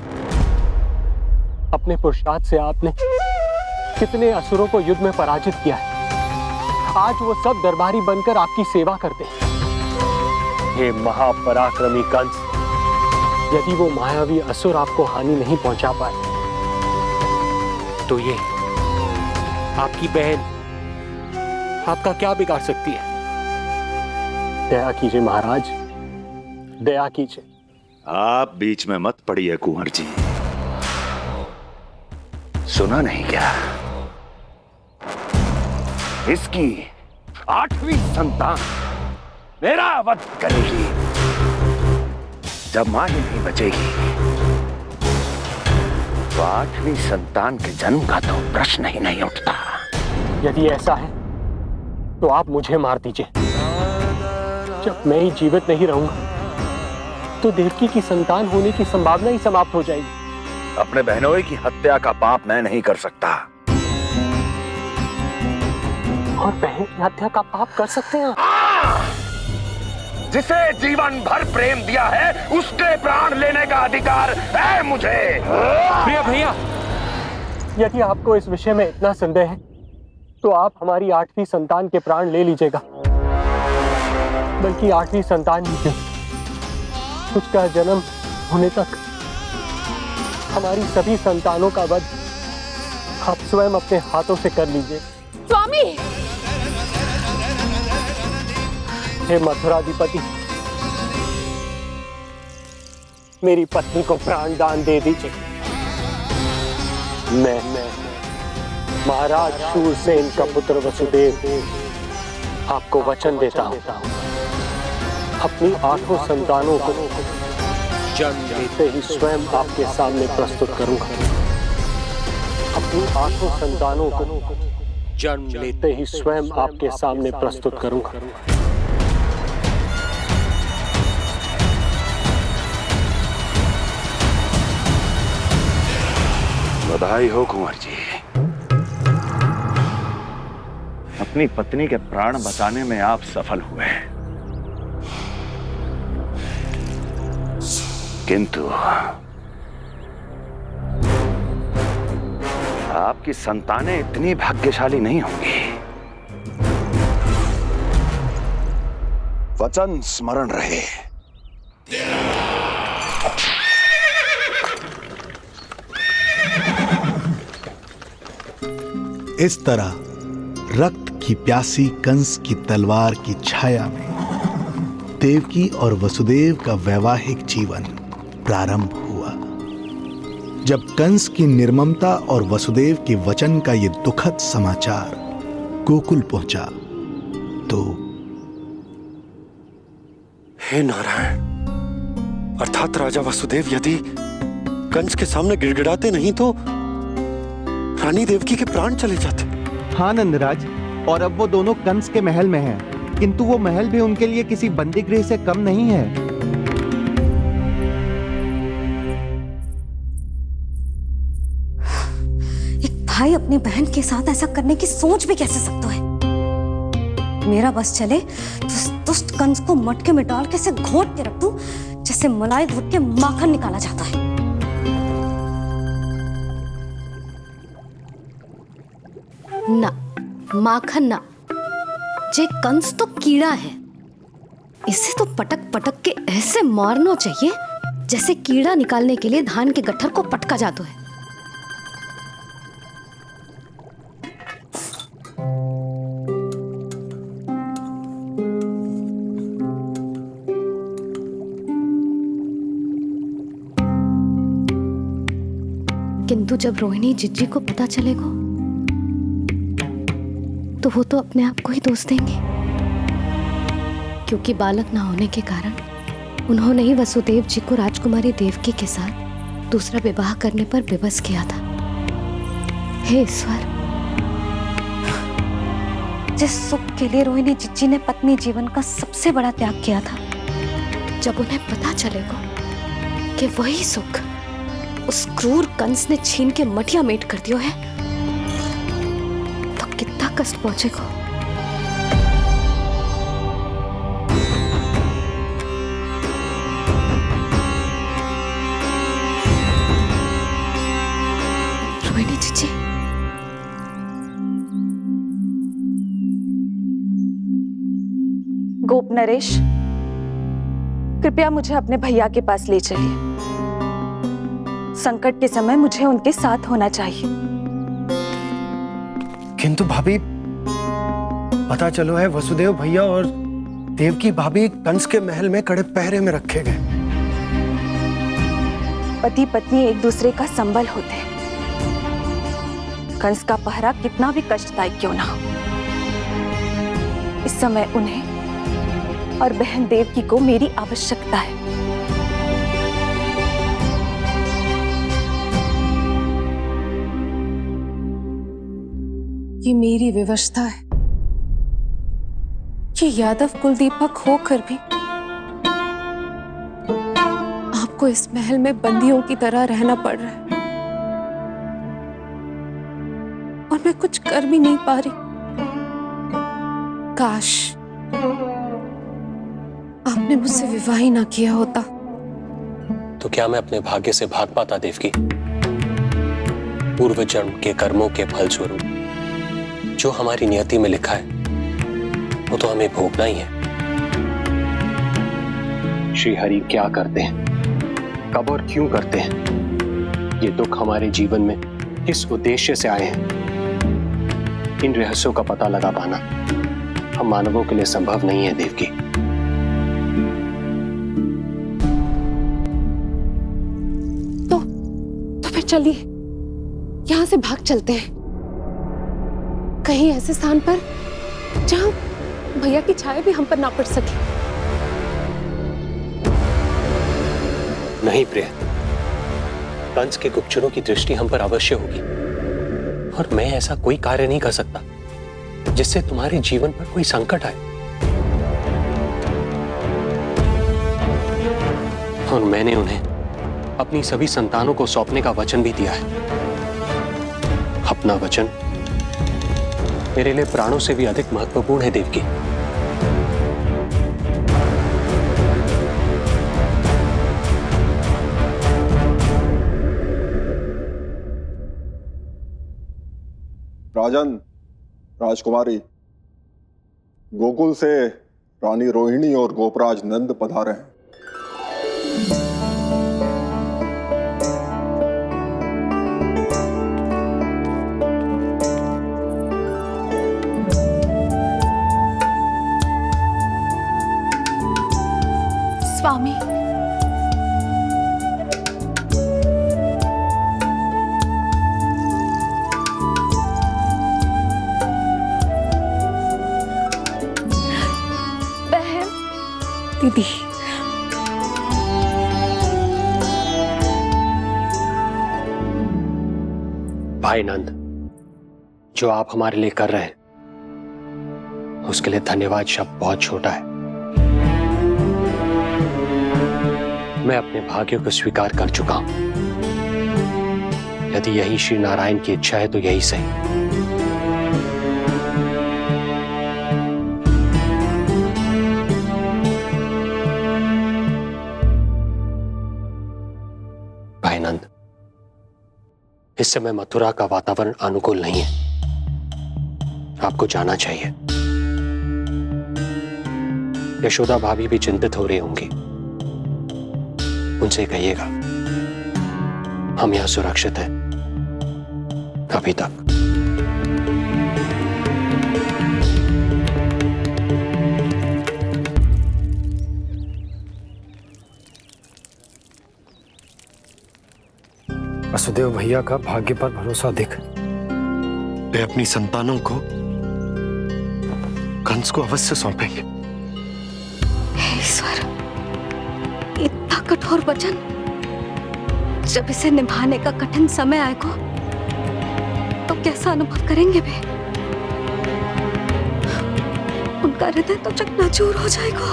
अपने पुरुषार्थ से आपने कितने असुरों को युद्ध में पराजित किया है। आज वो सब दरबारी बनकर आपकी सेवा करते हैं। ये महापराक्रमी कंस, यदि वो मायावी असुर आपको हानि नहीं पहुंचा पाए, तो ये आपकी बहन आपका क्या बिगाड़ सकती है? दया कीजिए महाराज, दया कीजिए। आप बीच में मत पड़िए कुंवर जी। सुना नहीं क्या? इसकी 8वीं संतान मेरा वध करेगी। जब मां ही नहीं बचेगी तो 8वीं संतान के जन्म का तो प्रश्न ही नहीं उठता। यदि ऐसा है तो आप मुझे मार दीजिए। जब मैं ही जीवित नहीं रहूंगा तो देवकी की संतान होने की संभावना ही समाप्त हो जाएगी। अपने बहनोई की हत्या का पाप मैं नहीं कर सकता। और बहन की हत्या का पाप कर सकते हैं? जिसे जीवन भर प्रेम दिया है उसके प्राण लेने का अधिकार है मुझे। प्रिय भैया, यदि आपको इस विषय में इतना संदेह है तो आप हमारी 8वीं संतान के प्राण ले लीजिएगा। बल्कि 8वीं संतान ही क्यों, उसका जन्म होने तक हमारी सभी संतानों का वध आप स्वयं अपने हाथों से कर लीजिए। स्वामी! हे मथुराधिपति, मेरी पत्नी को प्राण दान दे दीजिए। मैं महाराज शूरसेन का पुत्र वसुदेव आपको वचन देता हूं, अपनी 8 संतानों को जन्म लेते ही स्वयं आपके सामने प्रस्तुत करूंगा। अपनी 8 संतानों को जन्म लेते ही स्वयं आपके सामने प्रस्तुत करूंगा। बधाई हो कुंवर जी, अपनी पत्नी के प्राण बचाने में आप सफल हुए। किंतु आपकी संतानें इतनी भाग्यशाली नहीं होंगी। वचन स्मरण रहे। इस तरह रक्त की प्यासी कंस की तलवार की छाया में देवकी और वसुदेव का वैवाहिक जीवन प्रारंभ हुआ। जब कंस की निर्ममता और वसुदेव के वचन का ये दुखद समाचार गोकुल पहुंचा तो हे नारायण, अर्थात राजा वसुदेव यदि कंस के सामने गिड़गिड़ाते नहीं तो रानी देवकी के प्राण चले जाते। हाँ नंदराज, और अब वो दोनों कंस के महल में हैं, किंतु वो महल भी उनके लिए किसी बंदी गृह से कम नहीं है। इतना भाई अपनी बहन के साथ ऐसा करने की सोच भी कैसे सकता है? मेरा बस चले तो उस दुष्ट कंस को मटके में डाल के ऐसे घोट के रख दूं जैसे मलाई घोट के माखन निकाला जाता है। ना, माखन ना, जे कंस तो कीड़ा है। इसे तो पटक पटक के ऐसे मारना चाहिए जैसे कीड़ा निकालने के लिए धान के गट्ठर को पटका जाता है। किंतु जब रोहिणी जिज्जी को पता चलेगा तो वो तो अपने आप को ही दोष देंगे, क्योंकि बालक ना होने के कारण उन्होंने ही वसुदेव जी को राजकुमारी देवकी के साथ दूसरा विवाह करने पर विवश किया था। हे ईश्वर, जिस सुख के लिए रोहिणी जिज्जी ने पत्नी जीवन का सबसे बड़ा त्याग किया था, जब उन्हें पता चलेगा कि वही सुख उस क्रूर कंस ने छीन के मटिया मेट कर दिया है, तो कितना कष्ट पहुंचेगा। रोहिणी जीजी, गोप नरेश, कृपया मुझे अपने भैया के पास ले चलिए। संकट के समय मुझे उनके साथ होना चाहिए। किंतु भाभी, पता चलो है वसुदेव भैया और देवकी भाभी कंस के महल में कड़े पहरे में रखे गए। पति पत्नी एक दूसरे का संबल होते हैं। कंस का पहरा कितना भी कष्टदायक क्यों ना हो, इस समय उन्हें और बहन देवकी को मेरी आवश्यकता है। ये मेरी विवशता है कि यादव कुलदीपक होकर भी आपको इस महल में बंदियों की तरह रहना पड़ रहा है, और मैं कुछ कर भी नहीं पा रही। काश आपने मुझसे विवाह ही ना किया होता। तो क्या मैं अपने भाग्य से भाग पाता देवकी? पूर्व जन्म के कर्मों के फल स्वरूप जो हमारी नियति में लिखा है वो तो हमें भोगना ही है। श्री हरि क्या करते हैं, कब और क्यों करते हैं, ये दुख हमारे जीवन में किस उद्देश्य से आए हैं, इन रहस्यों का पता लगा पाना हम मानवों के लिए संभव नहीं है देवकी। तो फिर चलिए यहां से भाग चलते हैं, कहीं ऐसे स्थान पर जहां भैया की छाया भी हम पर ना पड़ सके। नहीं प्रिय, कंस के गुप्तचरों की दृष्टि हम पर अवश्य होगी, और मैं ऐसा कोई कार्य नहीं कर सकता जिससे तुम्हारे जीवन पर कोई संकट आए। और मैंने उन्हें अपनी सभी संतानों को सौंपने का वचन भी दिया है। अपना वचन मेरे लिए प्राणों से भी अधिक महत्वपूर्ण है देवकी। राजन, राजकुमारी, गोकुल से रानी रोहिणी और गोपराज नंद पधारे हैं। स्वामी, बहन, दीदी, भाई नंद, जो आप हमारे लिए कर रहे हैं उसके लिए धन्यवाद शब्द बहुत छोटा है। मैं अपने भाग्यों को स्वीकार कर चुका हूं। यदि यही श्री नारायण की इच्छा है तो यही सही। भाई नंद, इस समय मथुरा का वातावरण अनुकूल नहीं है, आपको जाना चाहिए। यशोदा भाभी भी चिंतित हो रही होंगी, उनसे कहिएगा हम यहां सुरक्षित हैं अभी तक। वसुदेव भैया का भाग्य पर भरोसा देख वे अपनी संतानों को कंस को अवश्य सौंपेंगे। हे ईश्वर, इतना कठोर वचन, जब इसे निभाने का कठिन समय आएगा तो कैसा अनुभव करेंगे वे? उनका हृदय तो चकनाचूर हो जाएगा।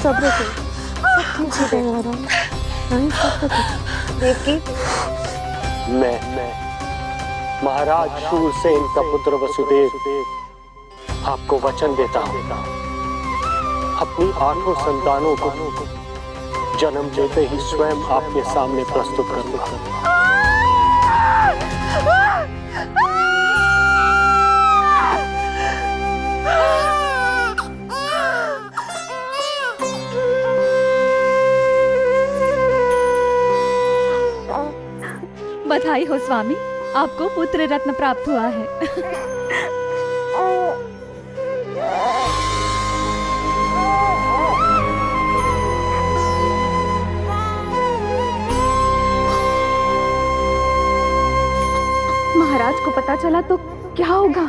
सब्र से सब ठीक हो जाएगा। देखिए, मैं महाराज शूरसेन का पुत्र वसुदेव आपको वचन देता हूं, अपनी 8 संतानों को जन्म देते ही स्वयं आपके सामने प्रस्तुत करूंगा। बधाई हो स्वामी, आपको पुत्र रत्न प्राप्त हुआ है। महाराज को पता चला तो क्या होगा?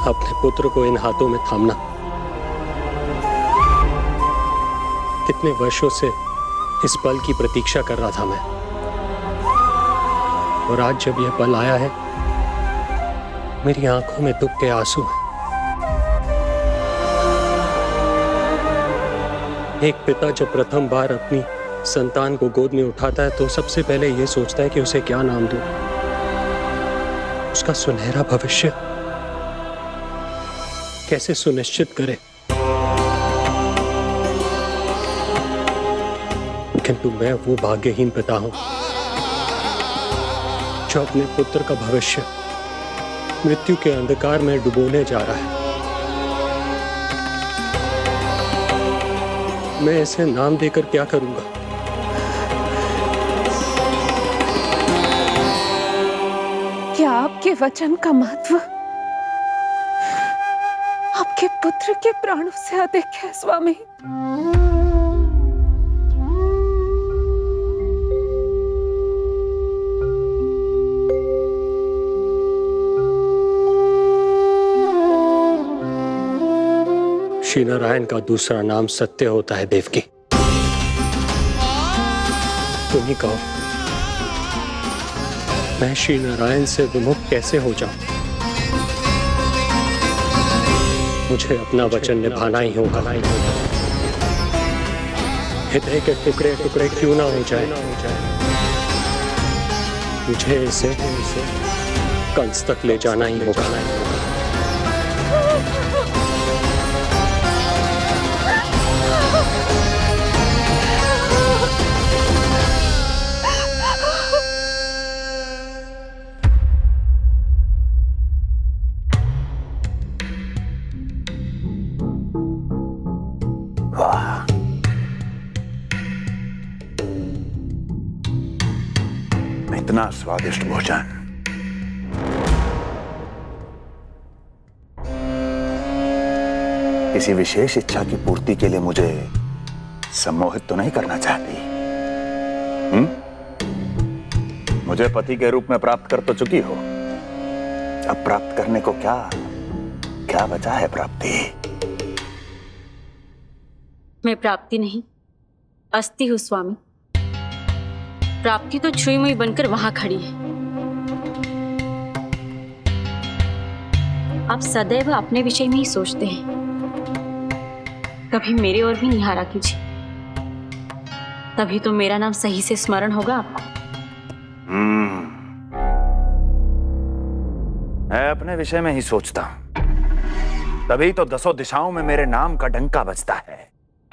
अपने पुत्र को इन हाथों में थामना। कितने वर्षों से इस पल की प्रतीक्षा कर रहा था मैं, और आज जब यह पल आया है, मेरी आंखों में दुख के आंसू हैं। एक पिता जब प्रथम बार अपनी संतान को गोद में उठाता है तो सबसे पहले यह सोचता है कि उसे क्या नाम दूं, उसका सुनहरा भविष्य कैसे सुनिश्चित करे। किंतु मैं वो भाग्यहीन पिता हूं जो अपने पुत्र का भविष्य मृत्यु के अंधकार में डुबोने जा रहा है। मैं इसे नाम देकर क्या करूंगा? क्या आपके वचन का महत्व आपके पुत्र के प्राणों से अधिक है स्वामी? श्री नारायण का दूसरा नाम सत्य होता है देवकी। तुम ही कहो, मैं श्री नारायण से विमुख कैसे हो जाऊं? मुझे अपना वचन निभाना ही होगा। हृदय के टुकड़े टुकड़े क्यों ना हो जाए, मुझे इसे कंस तक ले जाना ही होगा। इतना स्वादिष्ट भोजन किसी विशेष इच्छा की पूर्ति के लिए मुझे सम्मोहित तो नहीं करना चाहती? मुझे पति के रूप में प्राप्त कर तो चुकी हो, अब प्राप्त करने को क्या क्या बचा है प्राप्ति? मैं प्राप्ति नहीं, अस्थि हूँ स्वामी। प्राप्ति तो छुई मुई बनकर वहां खड़ी है। आप सदैव अपने विषय में ही सोचते हैं, कभी मेरे और भी निहारा कीजिए, तभी तो मेरा नाम सही से स्मरण होगा आपको। मैं अपने विषय में ही सोचता हूं, तभी तो दसों दिशाओं में मेरे नाम का डंका बजता है,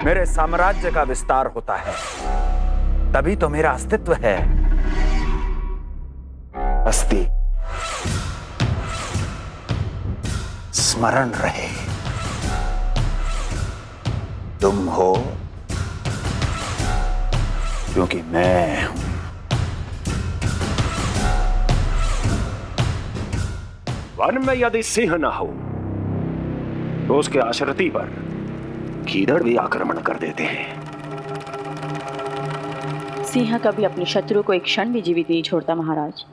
मेरे साम्राज्य का विस्तार होता है, तभी तो मेरा अस्तित्व है। अस्थि स्मरण रहे, तुम हो क्योंकि मैं हूं। वन में यदि सिंह न हो तो उसके आश्रिति पर गीदड़ भी आक्रमण कर देते हैं। सिंह कभी अपने शत्रु को एक क्षण भी जीवित नहीं छोड़ता महाराज।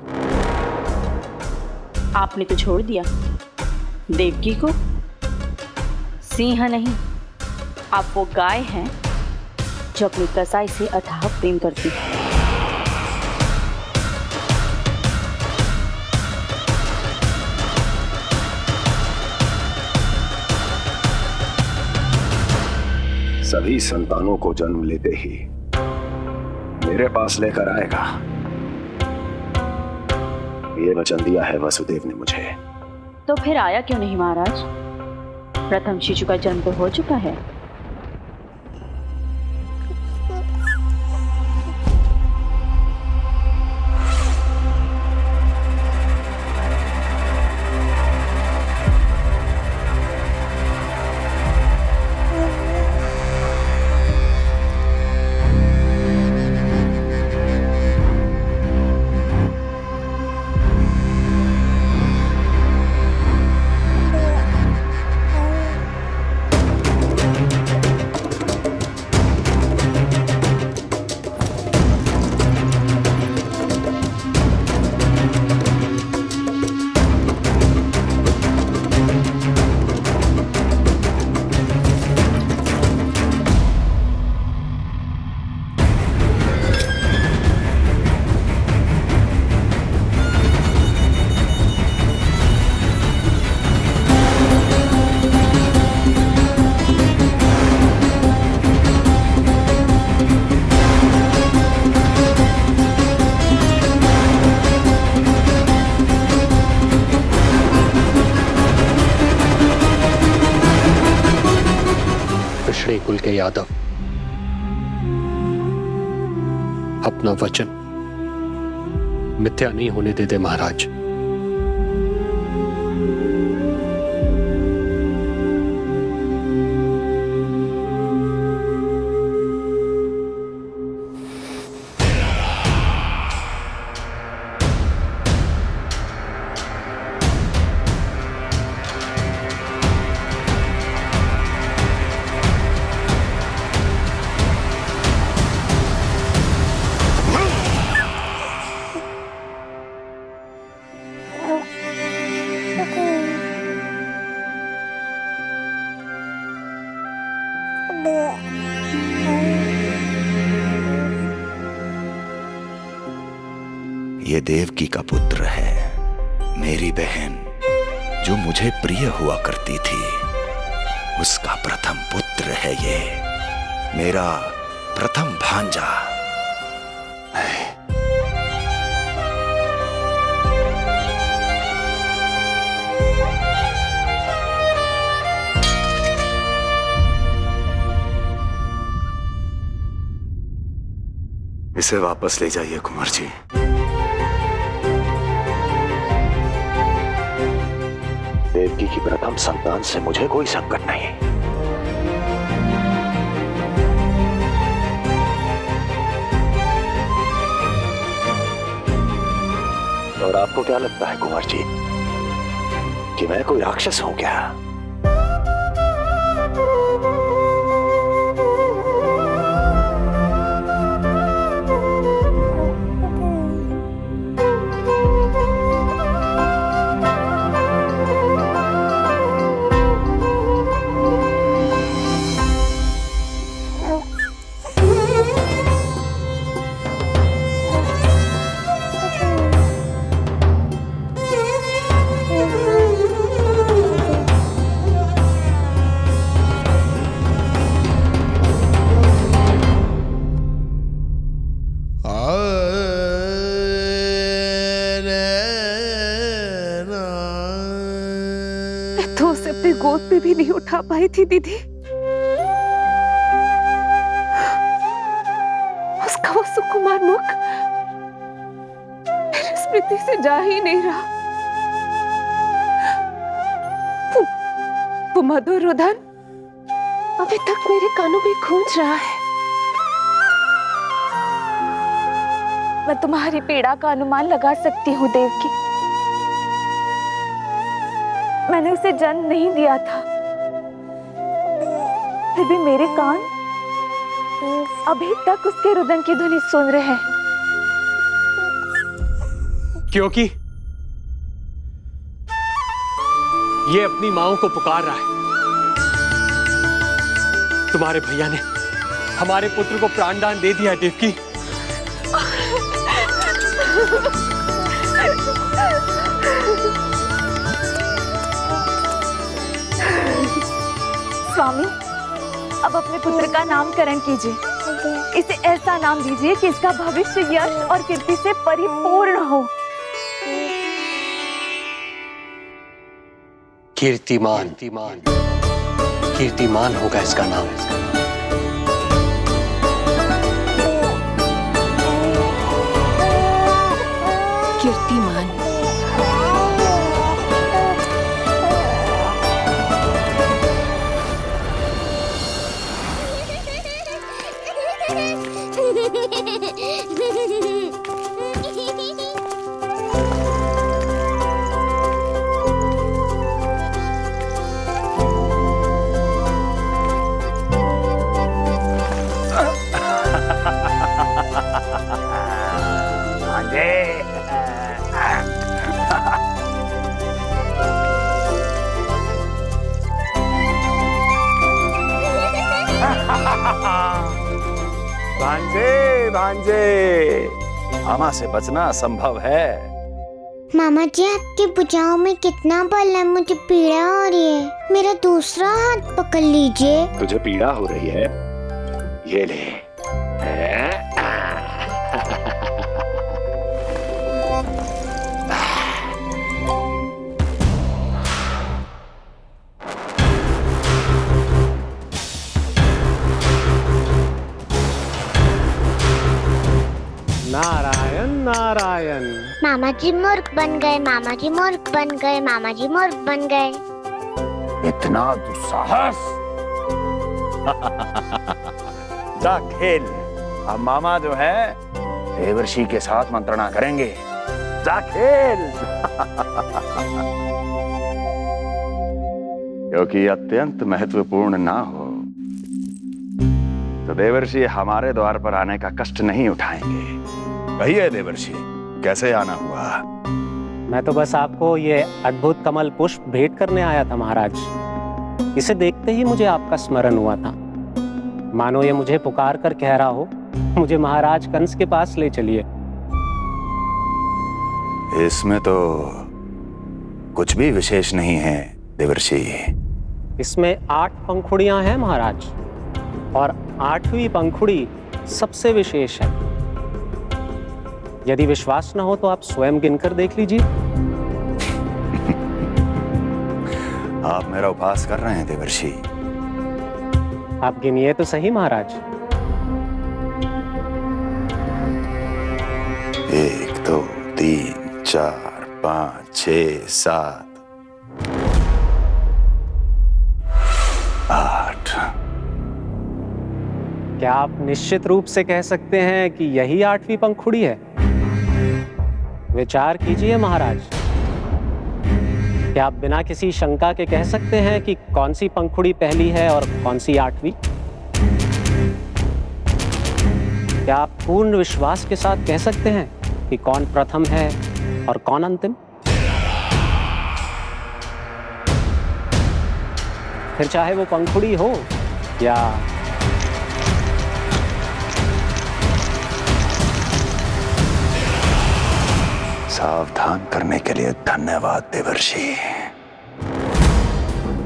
आपने तो छोड़ दिया देवकी को। सिंह नहीं, आप वो गाय हैं जो अपनी कसाई से अथाह प्रेम करती है। सभी संतानों को जन्म लेते ही मेरे पास लेकर आएगा, ये वचन दिया है वसुदेव ने मुझे। तो फिर आया क्यों नहीं महाराज? प्रथम शिशु का जन्म तो हो चुका है। कुल के यादव अपना वचन मिथ्या नहीं होने देते महाराज। ये देवकी का पुत्र है, मेरी बहन जो मुझे प्रिय हुआ करती थी, उसका प्रथम पुत्र है ये, मेरा प्रथम भांजा। इसे वापस ले जाइए कुंवर जी। देवकी की प्रथम संतान से मुझे कोई संकट नहीं। और आपको क्या लगता है कुंवर जी कि मैं कोई राक्षस हूं क्या? अपने गोद पे भी नहीं उठा पाई थी दीदी। उसका वो सुकुमार मुख मेरी स्मृति से जा ही नहीं रहा। वो मधुर रुदन अभी तक मेरे कानों में गूंज रहा है। मैं तुम्हारी पीड़ा का अनुमान लगा सकती हूँ देवकी। मैंने उसे जन्म नहीं दिया था, फिर भी मेरे कान अभी तक उसके रुदन की ध्वनि सुन रहे हैं। क्योंकि ये अपनी माओ को पुकार रहा है। तुम्हारे भैया ने हमारे पुत्र को प्राणदान दे दिया देवकी। स्वामी, अब अपने पुत्र का नामकरण कीजिए। इसे ऐसा नाम दीजिए कि इसका भविष्य यश और कीर्ति से परिपूर्ण हो। कीर्तिमान। कीर्तिमान होगा इसका नाम। कीर्तिमान। भांजे भांजे, मामा से बचना असंभव है। मामा जी, आपकी भुजाओं में कितना बल है, मुझे पीड़ा हो रही है। मेरा दूसरा हाथ पकड़ लीजिए। तुझे पीड़ा हो रही है? ये ले। नारायण नारायण। मामा जी मूर्ख बन गए, मामा जी मूर्ख बन गए, मामा जी मूर्ख बन गए। इतना दुस्साहस! जा खेल। अब मामा जो है देवर्षि के साथ मंत्रणा करेंगे। जा खेल। क्योंकि अत्यंत महत्वपूर्ण ना हो तो देवर्षि हमारे द्वार पर आने का कष्ट नहीं उठाएंगे। कहिए देवर्षि, कैसे आना हुआ? मैं तो बस आपको ये अद्भुत कमल पुष्प भेंट करने आया था महाराज। इसे देखते ही मुझे आपका स्मरण हुआ था। मानो ये मुझे पुकार कर कह रहा हो, मुझे महाराज कंस के पास ले चलिए। इसमें तो कुछ भी विशेष नहीं है देवर्षि। इसमें 8 पंखुड़ियां हैं महाराज, और 8वीं पंखुड़ी सबसे विशेष है। यदि विश्वास न हो तो आप स्वयं गिनकर देख लीजिए। आप मेरा उपहास कर रहे हैं देवर्षि। आप गिनिए तो सही महाराज। 1 2 3 4 5 6 7 8। क्या आप निश्चित रूप से कह सकते हैं कि यही 8वीं पंखुड़ी है? विचार कीजिए महाराज। क्या आप बिना किसी शंका के कह सकते हैं कि कौन सी पंखुड़ी पहली है और कौन सी 8वीं? क्या आप पूर्ण विश्वास के साथ कह सकते हैं कि कौन प्रथम है और कौन अंतिम? फिर चाहे वो पंखुड़ी हो या सावधान करने के लिए धन्यवाद देवर्षि।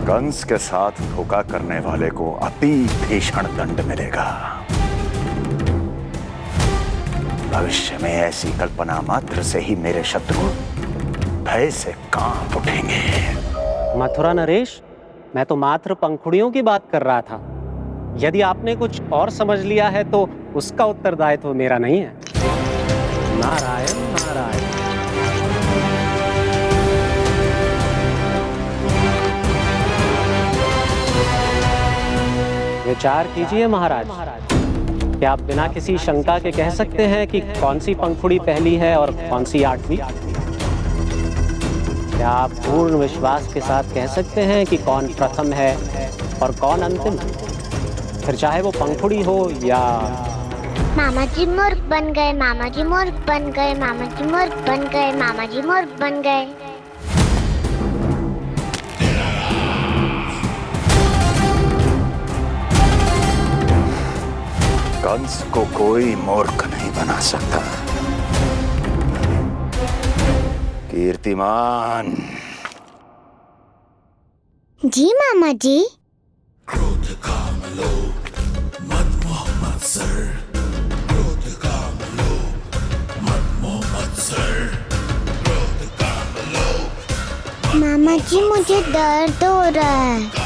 कंस के साथ धोखा करने वाले को अति भीषण दंड मिलेगा। भविष्य में ऐसी कल्पना मात्र से ही मेरे शत्रु भय से कांप उठेंगे। मथुरा नरेश, मैं तो मात्र पंखुड़ियों की बात कर रहा था। यदि आपने कुछ और समझ लिया है तो उसका उत्तरदायित्व मेरा नहीं है। नारायण नारायण। विचार कीजिए महाराज, क्या आप बिना किसी शंका के कह सकते हैं कि कौन सी पंखुड़ी पहली है और कौन सी 8वीं? क्या आप पूर्ण विश्वास के साथ कह सकते हैं कि कौन प्रथम है और कौन अंतिम? फिर चाहे वो पंखुड़ी हो या... मामा जी मूर्ख बन गए, मामा जी मूर्ख बन गए, मामा जी मूर्ख बन गए, मामा जी मूर्ख बन गए। कंस को कोई मूर्ख नहीं बना सकता। कीर्तिमान। जी मामा जी। क्रोध काम लोभ मद मोह मत्सर, क्रोध काम लोभ मद मोह मत्सर, क्रोध काम लोभ। मामा जी मुझे दर्द हो रहा है।